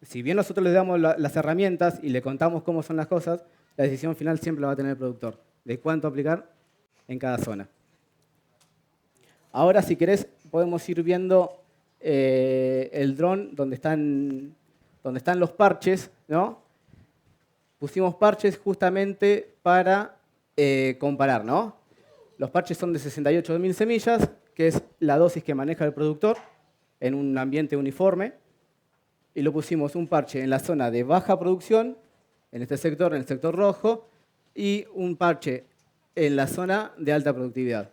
[SPEAKER 9] Si bien nosotros les damos las herramientas y le contamos cómo son las cosas, la decisión final siempre la va a tener el productor, de cuánto aplicar en cada zona. Ahora, si querés, podemos ir viendo el dron donde están los parches, ¿no? Pusimos parches justamente para comparar, ¿no? Los parches son de 68.000 semillas, que es la dosis que maneja el productor en un ambiente uniforme. Y lo pusimos un parche en la zona de baja producción, en este sector, en el sector rojo, y un parche en la zona de alta productividad,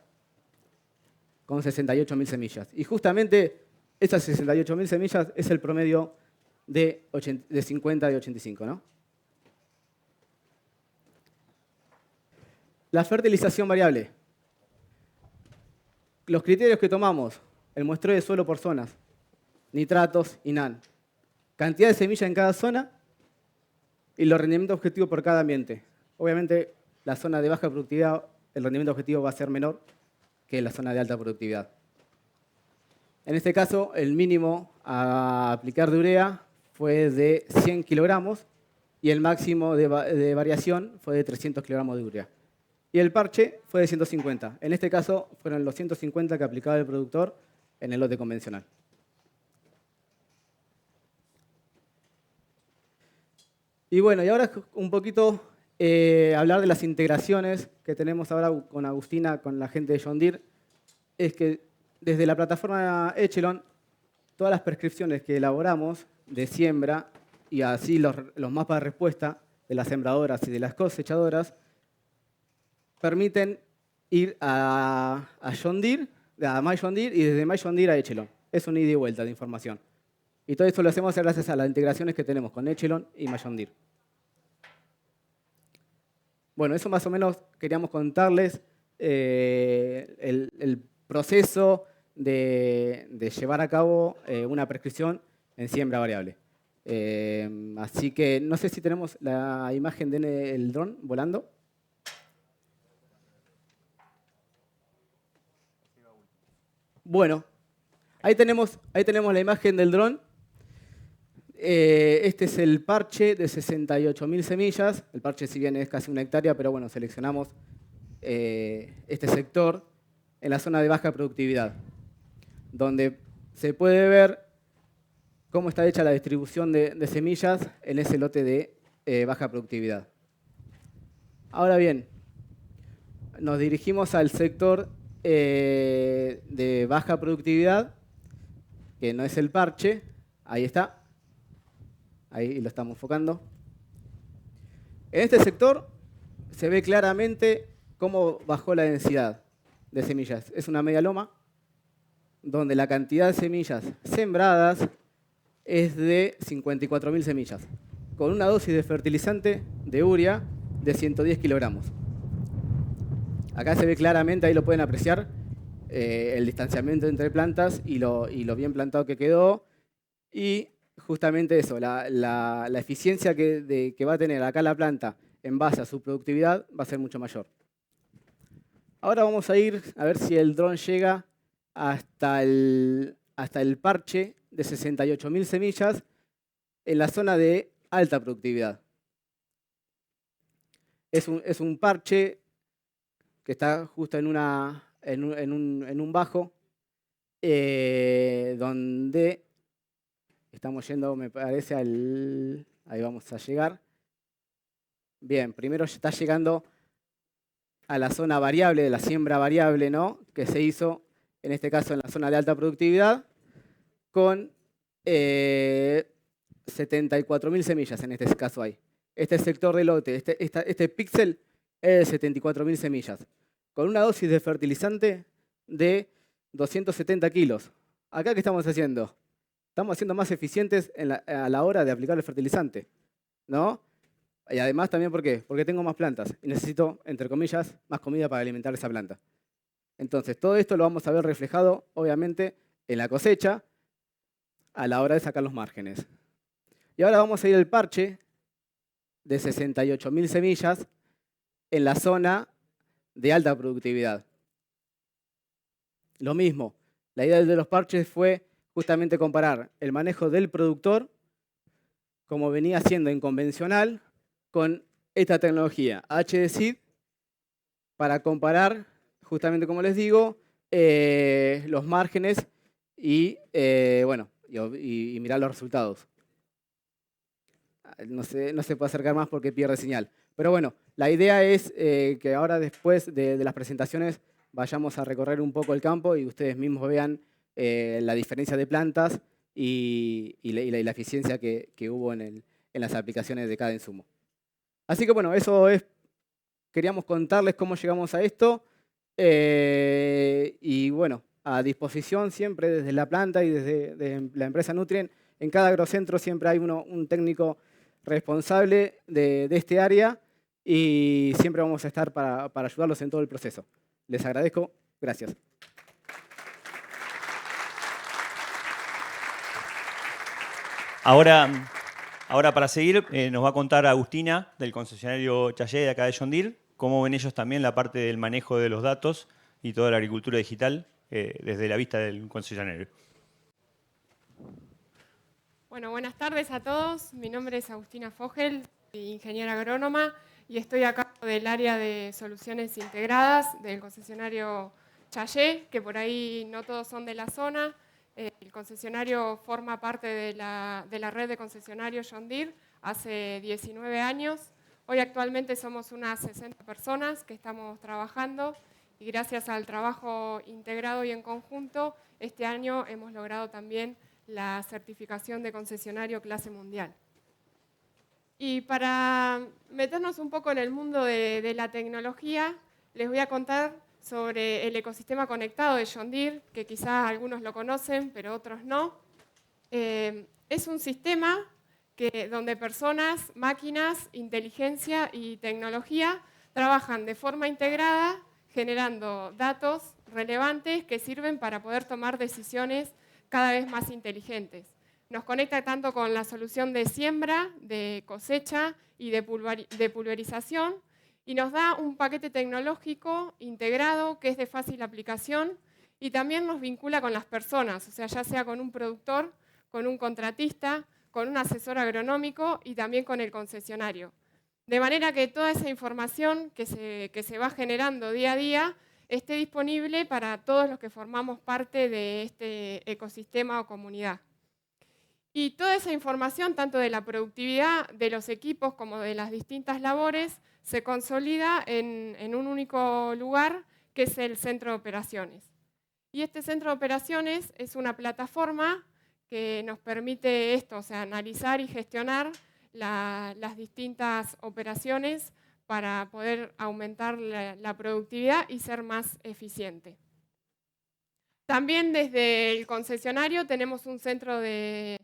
[SPEAKER 9] con 68.000 semillas. Y justamente esas 68.000 semillas es el promedio de 50 y 85, ¿no? La fertilización variable. Los criterios que tomamos, el muestreo de suelo por zonas, nitratos y NAN, cantidad de semilla en cada zona y los rendimientos objetivos por cada ambiente. Obviamente, la zona de baja productividad, el rendimiento objetivo va a ser menor que la zona de alta productividad. En este caso, el mínimo a aplicar de urea fue de 100 kilogramos y el máximo de variación fue de 300 kilogramos de urea. Y el parche fue de 150. En este caso, fueron los 150 que aplicaba el productor en el lote convencional. Y bueno, y ahora un poquito hablar de las integraciones que tenemos ahora con Agustina, con la gente de John Deere. Es que desde la plataforma Echelon, todas las prescripciones que elaboramos de siembra y así los mapas de respuesta de las sembradoras y de las cosechadoras permiten ir a John Deere, a My John Deere y desde My John Deere a Echelon. Es un ida y vuelta de información. Y todo esto lo hacemos gracias a las integraciones que tenemos con Echelon y My John Deere. Bueno, eso más o menos queríamos contarles el proceso de llevar a cabo una prescripción en siembra variable. Así que no sé si tenemos la imagen del dron volando. Bueno, ahí tenemos la imagen del dron. Este es el parche de 68.000 semillas. El parche, si bien es casi 1 hectárea, pero bueno, seleccionamos este sector en la zona de baja productividad, donde se puede ver cómo está hecha la distribución de semillas en ese lote de baja productividad. Ahora bien, nos dirigimos al sector de baja productividad, que no es el parche. Ahí está. Ahí lo estamos enfocando. En este sector se ve claramente cómo bajó la densidad de semillas. Es una media loma donde la cantidad de semillas sembradas es de 54.000 semillas, con una dosis de fertilizante de urea de 110 kilogramos. Acá se ve claramente, ahí lo pueden apreciar, el distanciamiento entre plantas y lo bien plantado que quedó. Y justamente eso, la eficiencia que va a tener acá la planta en base a su productividad va a ser mucho mayor. Ahora vamos a ir a ver si el dron llega hasta el parche de 68.000 semillas en la zona de alta productividad. Es un parche que está justo en un bajo, donde estamos yendo, me parece, ahí vamos a llegar. Bien, primero está llegando a la zona variable, de la siembra variable, ¿no?, que se hizo, en este caso, en la zona de alta productividad, con 74.000 semillas, en este caso hay. Este sector de lote, este píxel es de 74.000 semillas, con una dosis de fertilizante de 270 kilos. ¿Acá qué estamos haciendo? Estamos siendo más eficientes a la hora de aplicar el fertilizante, ¿no? Y además también, ¿por qué? Porque tengo más plantas y necesito, entre comillas, más comida para alimentar esa planta. Entonces, todo esto lo vamos a ver reflejado, obviamente, en la cosecha a la hora de sacar los márgenes. Y ahora vamos a ir al parche de 68.000 semillas en la zona de alta productividad. Lo mismo, la idea de los parches fue justamente comparar el manejo del productor, como venía haciendo en convencional, con esta tecnología HD-Seed, para comparar, justamente como les digo, los márgenes y mirar los resultados. No se puede acercar más porque pierde señal. Pero bueno, la idea es que ahora, después de las presentaciones, vayamos a recorrer un poco el campo y ustedes mismos vean la diferencia de plantas y la eficiencia que hubo en las aplicaciones de cada insumo. Así que bueno, queríamos contarles cómo llegamos a esto. Y bueno, a disposición siempre desde la planta y desde la empresa Nutrien. En cada agrocentro siempre hay un técnico responsable de este área y siempre vamos a estar para ayudarlos en todo el proceso. Les agradezco. Gracias.
[SPEAKER 8] Ahora para seguir, nos va a contar Agustina, del concesionario Chayé de acá de John Deere, cómo ven ellos también la parte del manejo de los datos y toda la agricultura digital desde la vista del concesionario.
[SPEAKER 10] Bueno, buenas tardes a todos. Mi nombre es Agustina Fogel, ingeniera agrónoma, y estoy a cargo del área de soluciones integradas del concesionario Chayé, que por ahí no todos son de la zona. El concesionario forma parte de la red de concesionarios John Deere hace 19 años. Hoy actualmente somos unas 60 personas que estamos trabajando y gracias al trabajo integrado y en conjunto, este año hemos logrado también la certificación de concesionario clase mundial. Y para meternos un poco en el mundo de la tecnología, les voy a contar sobre el ecosistema conectado de John Deere, que quizás algunos lo conocen, pero otros no. Es un sistema donde personas, máquinas, inteligencia y tecnología trabajan de forma integrada, generando datos relevantes que sirven para poder tomar decisiones cada vez más inteligentes. Nos conecta tanto con la solución de siembra, de cosecha y de pulverización, y nos da un paquete tecnológico integrado que es de fácil aplicación y también nos vincula con las personas, o sea, ya sea con un productor, con un contratista, con un asesor agronómico y también con el concesionario. De manera que toda esa información que se va generando día a día esté disponible para todos los que formamos parte de este ecosistema o comunidad. Y toda esa información, tanto de la productividad de los equipos como de las distintas labores, se consolida en un único lugar, que es el centro de operaciones. Y este centro de operaciones es una plataforma que nos permite esto, o sea, analizar y gestionar las distintas operaciones para poder aumentar la productividad y ser más eficiente. También desde el concesionario tenemos un centro de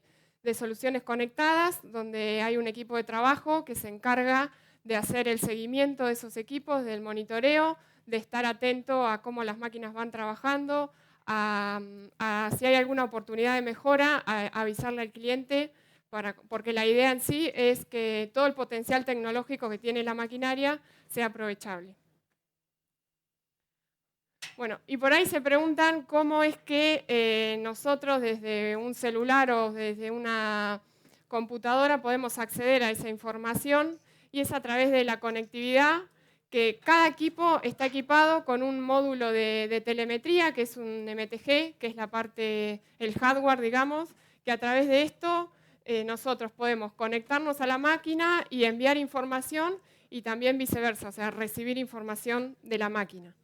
[SPEAKER 10] soluciones conectadas, donde hay un equipo de trabajo que se encarga de hacer el seguimiento de esos equipos, del monitoreo, de estar atento a cómo las máquinas van trabajando, a si hay alguna oportunidad de mejora, a avisarle al cliente, porque la idea en sí es que todo el potencial tecnológico que tiene la maquinaria sea aprovechable. Bueno, y por ahí se preguntan cómo es que nosotros desde un celular o desde una computadora podemos acceder a esa información, y es a través de la conectividad, que cada equipo está equipado con un módulo de telemetría, que es un MTG, que es la parte, el hardware, digamos, que a través de esto nosotros podemos conectarnos a la máquina y enviar información, y también viceversa, o sea, recibir información de la máquina.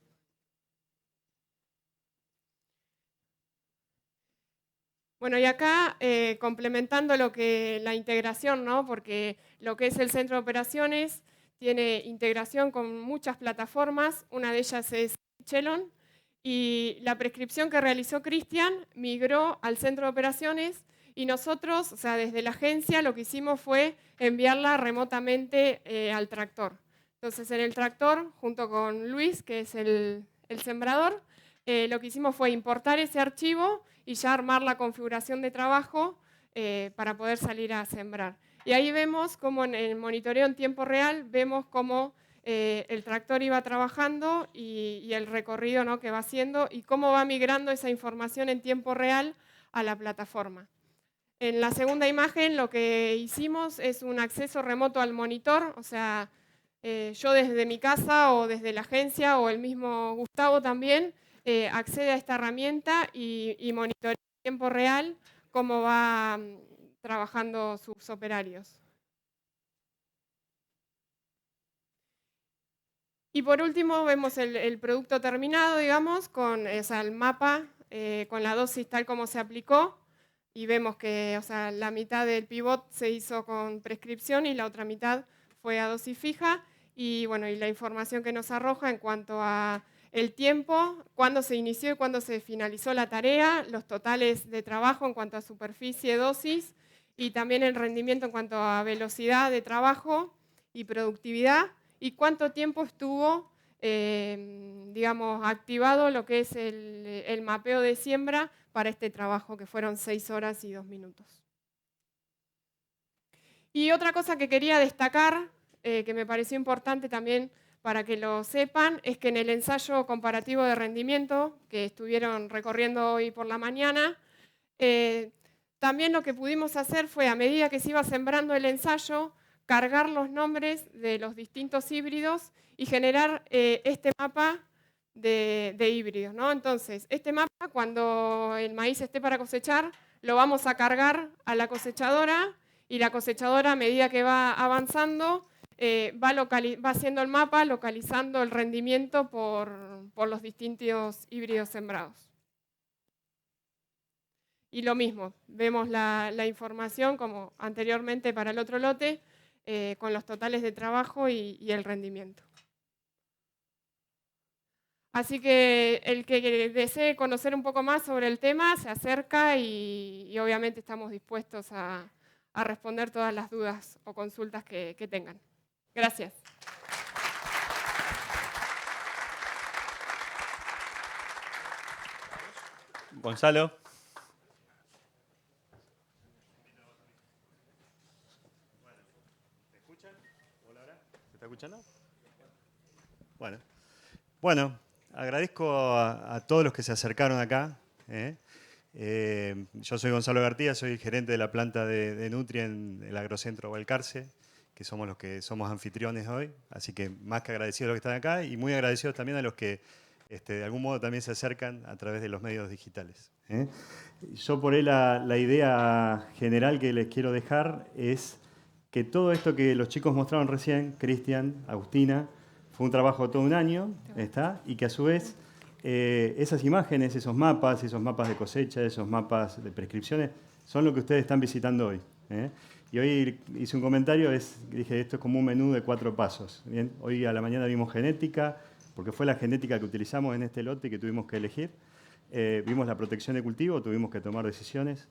[SPEAKER 10] Bueno, y acá complementando la integración, ¿no? Porque lo que es el centro de operaciones tiene integración con muchas plataformas, una de ellas es Chelon, y la prescripción que realizó Cristian migró al centro de operaciones, y nosotros, o sea, desde la agencia, lo que hicimos fue enviarla remotamente al tractor. Entonces, en el tractor, junto con Luis, que es el sembrador, lo que hicimos fue importar ese archivo y ya armar la configuración de trabajo para poder salir a sembrar. Y ahí vemos cómo en el monitoreo en tiempo real, vemos cómo el tractor iba trabajando y el recorrido, ¿no?, que va haciendo, y cómo va migrando esa información en tiempo real a la plataforma. En la segunda imagen lo que hicimos es un acceso remoto al monitor, o sea, yo desde mi casa o desde la agencia, o el mismo Gustavo también, accede a esta herramienta y monitorea en tiempo real cómo va trabajando sus operarios. Y por último vemos el producto terminado, digamos, con el mapa, con la dosis tal como se aplicó, y vemos que, o sea, la mitad del pivot se hizo con prescripción y la otra mitad fue a dosis fija, y bueno, y la información que nos arroja en cuanto a el tiempo, cuándo se inició y cuándo se finalizó la tarea, los totales de trabajo en cuanto a superficie, dosis, y también el rendimiento en cuanto a velocidad de trabajo y productividad, y cuánto tiempo estuvo, digamos, activado lo que es el mapeo de siembra para este trabajo, que fueron 6 horas y 2 minutos. Y otra cosa que quería destacar, que me pareció importante también para que lo sepan, es que en el ensayo comparativo de rendimiento que estuvieron recorriendo hoy por la mañana, también lo que pudimos hacer fue, a medida que se iba sembrando el ensayo, cargar los nombres de los distintos híbridos y generar este mapa de híbridos, ¿no? Entonces, este mapa, cuando el maíz esté para cosechar, lo vamos a cargar a la cosechadora, y la cosechadora, a medida que va avanzando, va haciendo el mapa, localizando el rendimiento por los distintos híbridos sembrados. Y lo mismo, vemos la información como anteriormente para el otro lote, con los totales de trabajo y el rendimiento. Así que el que desee conocer un poco más sobre el tema se acerca, y obviamente estamos dispuestos a responder todas las dudas o consultas que tengan. Gracias.
[SPEAKER 8] Gonzalo. ¿Se escucha? Hola, ¿se está escuchando? Bueno,
[SPEAKER 11] agradezco a todos los que se acercaron acá. Yo soy Gonzalo Gartía, soy el gerente de la planta de Nutria en el Agrocentro Balcarce, que somos los que somos anfitriones hoy. Así que más que agradecidos a los que están acá y muy agradecidos también a los que de algún modo también se acercan a través de los medios digitales. Yo por ahí la idea general que les quiero dejar es que todo esto que los chicos mostraron recién, Cristian, Agustina, fue un trabajo de todo un año, y que a su vez esas imágenes, esos mapas de cosecha, esos mapas de prescripciones, son lo que ustedes están visitando hoy. Y hoy hice un comentario, dije, esto es como un menú de 4 pasos. ¿Bien? Hoy a la mañana vimos genética, porque fue la genética que utilizamos en este lote que tuvimos que elegir. Vimos la protección de cultivo, tuvimos que tomar decisiones.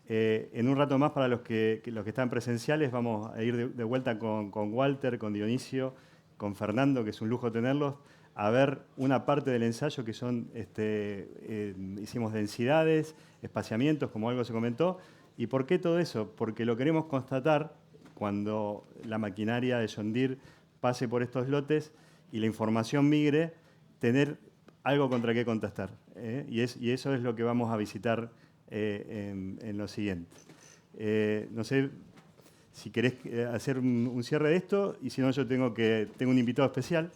[SPEAKER 11] En un rato más, para los que están presenciales, vamos a ir de vuelta con Walter, con Dionisio, con Fernando, que es un lujo tenerlos, a ver una parte del ensayo que son, hicimos densidades, espaciamientos, como algo se comentó. ¿Y por qué todo eso? Porque lo queremos constatar cuando la maquinaria de John Deere pase por estos lotes y la información migre, tener algo contra qué contestar. Y eso es lo que vamos a visitar en lo siguiente. No sé si querés hacer un cierre de esto, y si no, yo tengo un invitado especial.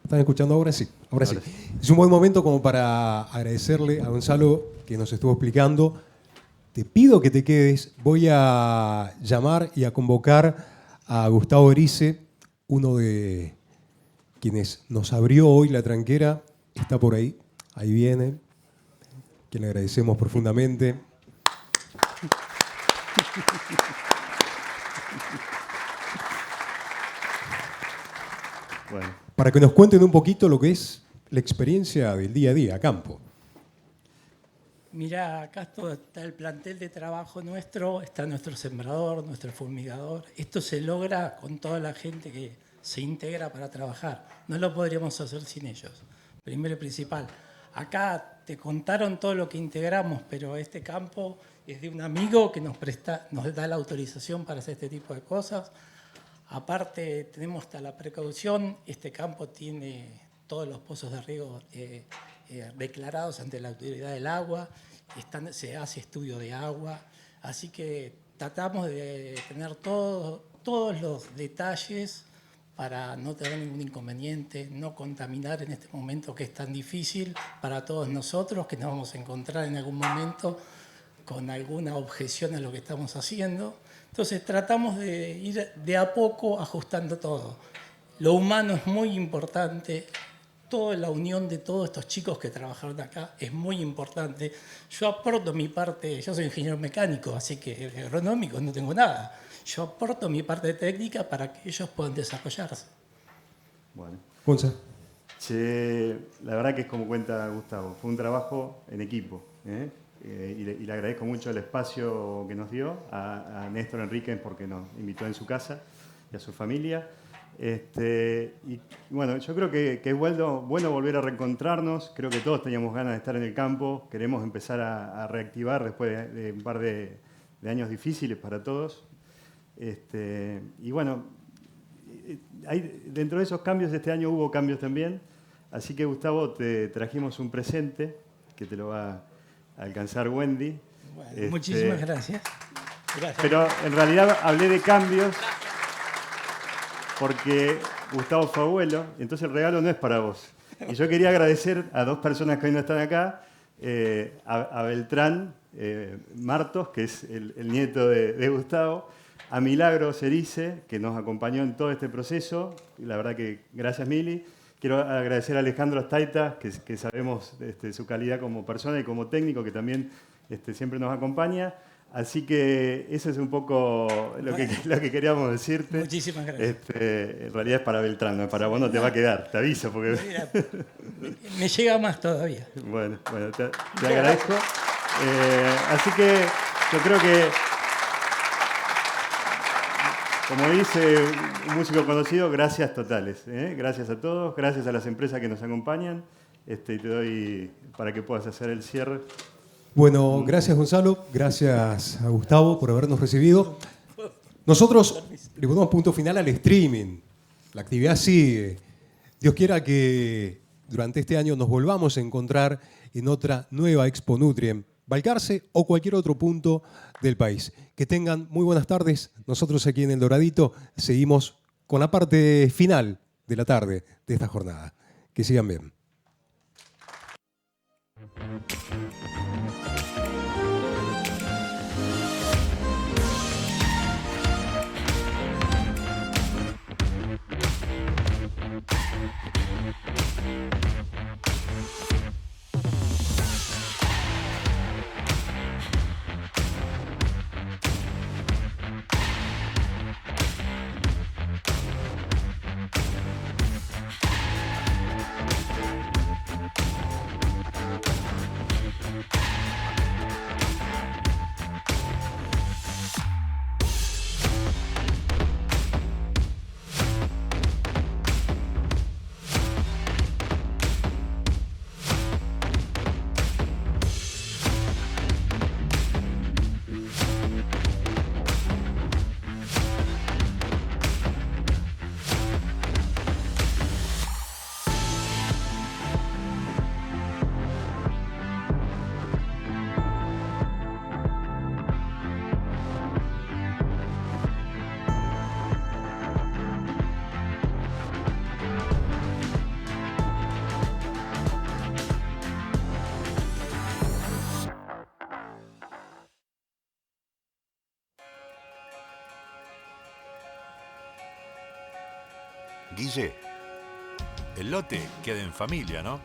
[SPEAKER 3] ¿Están escuchando ahora? Sí, ahora sí. Es un buen momento como para agradecerle a Gonzalo que nos estuvo explicando. Te pido que te quedes. Voy a llamar y a convocar a Gustavo Erice, uno de quienes nos abrió hoy la tranquera. Está por ahí, ahí viene, que le agradecemos profundamente.
[SPEAKER 11] Bueno.
[SPEAKER 3] Para que nos cuenten un poquito lo que es la experiencia del día a día a campo.
[SPEAKER 12] Mirá, acá está el plantel de trabajo nuestro, está nuestro sembrador, nuestro fumigador. Esto se logra con toda la gente que se integra para trabajar. No lo podríamos hacer sin ellos. Primero y principal. Acá te contaron todo lo que integramos, pero este campo es de un amigo que nos da la autorización para hacer este tipo de cosas. Aparte, tenemos hasta la precaución. Este campo tiene todos los pozos de riego declarados ante la autoridad del agua. Se hace estudio de agua. Así que tratamos de tener todos los detalles para no tener ningún inconveniente, no contaminar en este momento que es tan difícil para todos nosotros, que nos vamos a encontrar en algún momento con alguna objeción a lo que estamos haciendo. Entonces tratamos de ir de a poco ajustando todo. Lo humano es muy importante, toda la unión de todos estos chicos que trabajaron acá es muy importante. Yo aporto mi parte, yo soy ingeniero mecánico, así que agronómico no tengo nada. Yo aporto mi parte técnica para que ellos puedan desarrollarse.
[SPEAKER 11] Bueno.
[SPEAKER 3] Gonza.
[SPEAKER 11] La verdad que es como cuenta Gustavo, fue un trabajo en equipo. Y le agradezco mucho el espacio que nos dio a Néstor Enríquez porque nos invitó en su casa y a su familia. Y bueno, yo creo que es bueno volver a reencontrarnos. Creo que todos teníamos ganas de estar en el campo. Queremos empezar a reactivar después de un par de años difíciles para todos. Y bueno, dentro de esos cambios, este año hubo cambios también. Así que, Gustavo, te trajimos un presente que te lo va a alcanzar Wendy.
[SPEAKER 12] Bueno, muchísimas gracias.
[SPEAKER 11] Pero en realidad hablé de cambios porque Gustavo fue abuelo, entonces el regalo no es para vos. Y yo quería agradecer a 2 personas que hoy no están acá, a Beltrán Martos, que es el nieto de Gustavo, a Milagros Erice, que nos acompañó en todo este proceso. La verdad que gracias, Mili. Quiero agradecer a Alejandro Astaita, que sabemos su calidad como persona y como técnico, que también siempre nos acompaña. Así que eso es un poco lo que queríamos decirte.
[SPEAKER 12] Muchísimas gracias.
[SPEAKER 11] En realidad es para Beltrán, no, para vos no te va a quedar, te aviso. Porque...
[SPEAKER 12] Mira, me llega más todavía.
[SPEAKER 11] Bueno, te agradezco. Así que yo creo que, como dice un músico conocido, gracias totales. Gracias a todos, gracias a las empresas que nos acompañan. Y te doy para que puedas hacer el cierre.
[SPEAKER 3] Bueno, gracias Gonzalo, gracias a Gustavo por habernos recibido. Nosotros le ponemos punto final al streaming. La actividad sigue. Dios quiera que durante este año nos volvamos a encontrar en otra nueva Expo Nutrien, Balcarce o cualquier otro punto del país. Que tengan muy buenas tardes. Nosotros aquí en El Doradito seguimos con la parte final de la tarde de esta jornada. Que sigan bien.
[SPEAKER 2] Guille, el lote queda en familia, ¿no?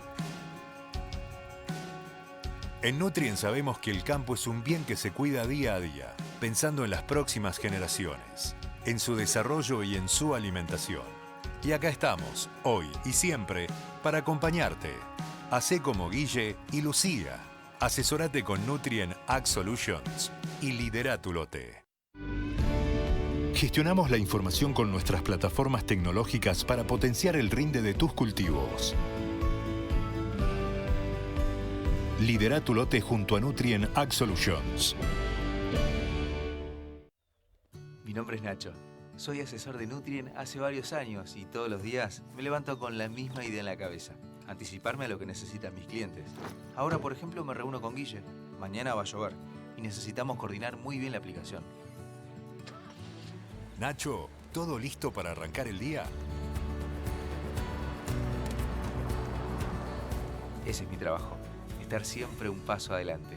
[SPEAKER 2] En Nutrien sabemos que el campo es un bien que se cuida día a día, pensando en las próximas generaciones, en su desarrollo y en su alimentación. Y acá estamos, hoy y siempre, para acompañarte. Hacé como Guille y Lucía. Asesórate con Nutrien Ag Solutions y lidera tu lote. Gestionamos la información con nuestras plataformas tecnológicas para potenciar el rinde de tus cultivos. Lidera tu lote junto a Nutrien Ag Solutions.
[SPEAKER 1] Mi nombre es Nacho. Soy asesor de Nutrien hace varios años y todos los días me levanto con la misma idea en la cabeza. Anticiparme a lo que necesitan mis clientes. Ahora, por ejemplo, me reúno con Guille. Mañana va a llover y necesitamos coordinar muy bien la aplicación.
[SPEAKER 2] Nacho, ¿todo listo para arrancar el día?
[SPEAKER 1] Ese es mi trabajo. Estar siempre un paso adelante.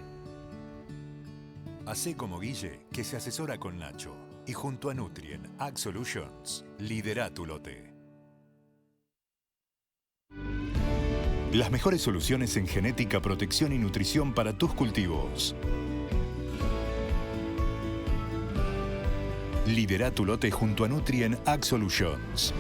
[SPEAKER 2] Hacé como Guille, que se asesora con Nacho. Y junto a Nutrien Ag Solutions, lidera tu lote. Las mejores soluciones en genética, protección y nutrición para tus cultivos. Lidera tu lote junto a Nutrien Ag Solutions.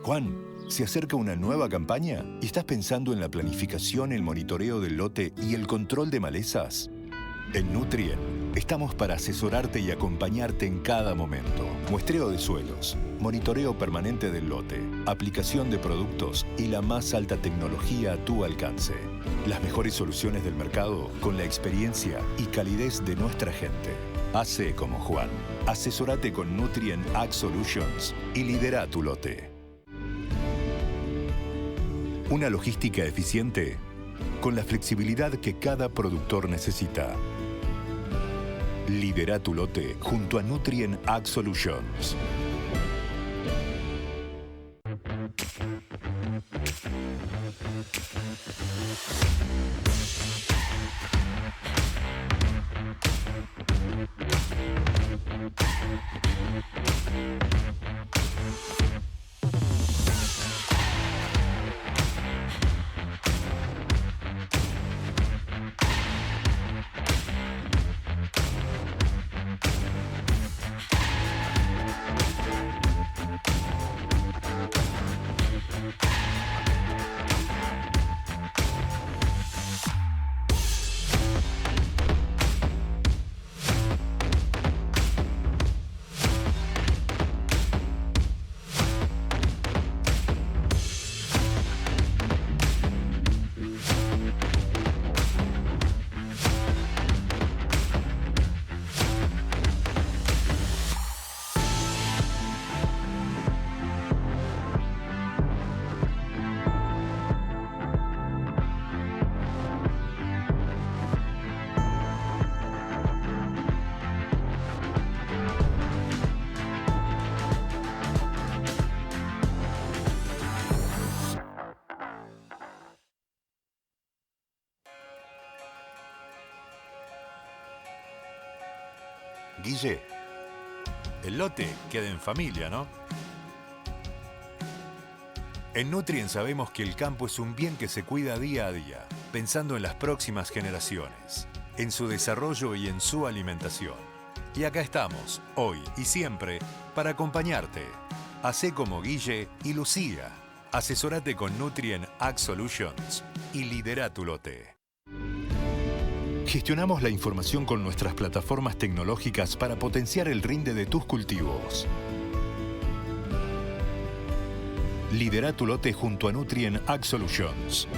[SPEAKER 2] Juan, ¿se acerca una nueva campaña? ¿Y estás pensando en la planificación, el monitoreo del lote y el control de malezas? En Nutrien estamos para asesorarte y acompañarte en cada momento. Muestreo de suelos, monitoreo permanente del lote, aplicación de productos y la más alta tecnología a tu alcance. Las mejores soluciones del mercado con la experiencia y calidez de nuestra gente. Hacé como Juan. Asesórate con Nutrien Ag Solutions y lidera tu lote. Una logística eficiente con la flexibilidad que cada productor necesita. Lidera tu lote junto a Nutrien Ag Solutions. Guille, el lote queda en familia, ¿no? En Nutrien sabemos que el campo es un bien que se cuida día a día, pensando en las próximas generaciones, en su desarrollo y en su alimentación. Y acá estamos, hoy y siempre, para acompañarte. Hacé como Guille y Lucía. Asesorate con Nutrien Ag Solutions y lidera tu lote. Gestionamos la información con nuestras plataformas tecnológicas para potenciar el rinde de tus cultivos. Lidera tu lote junto a Nutrien Ag Solutions.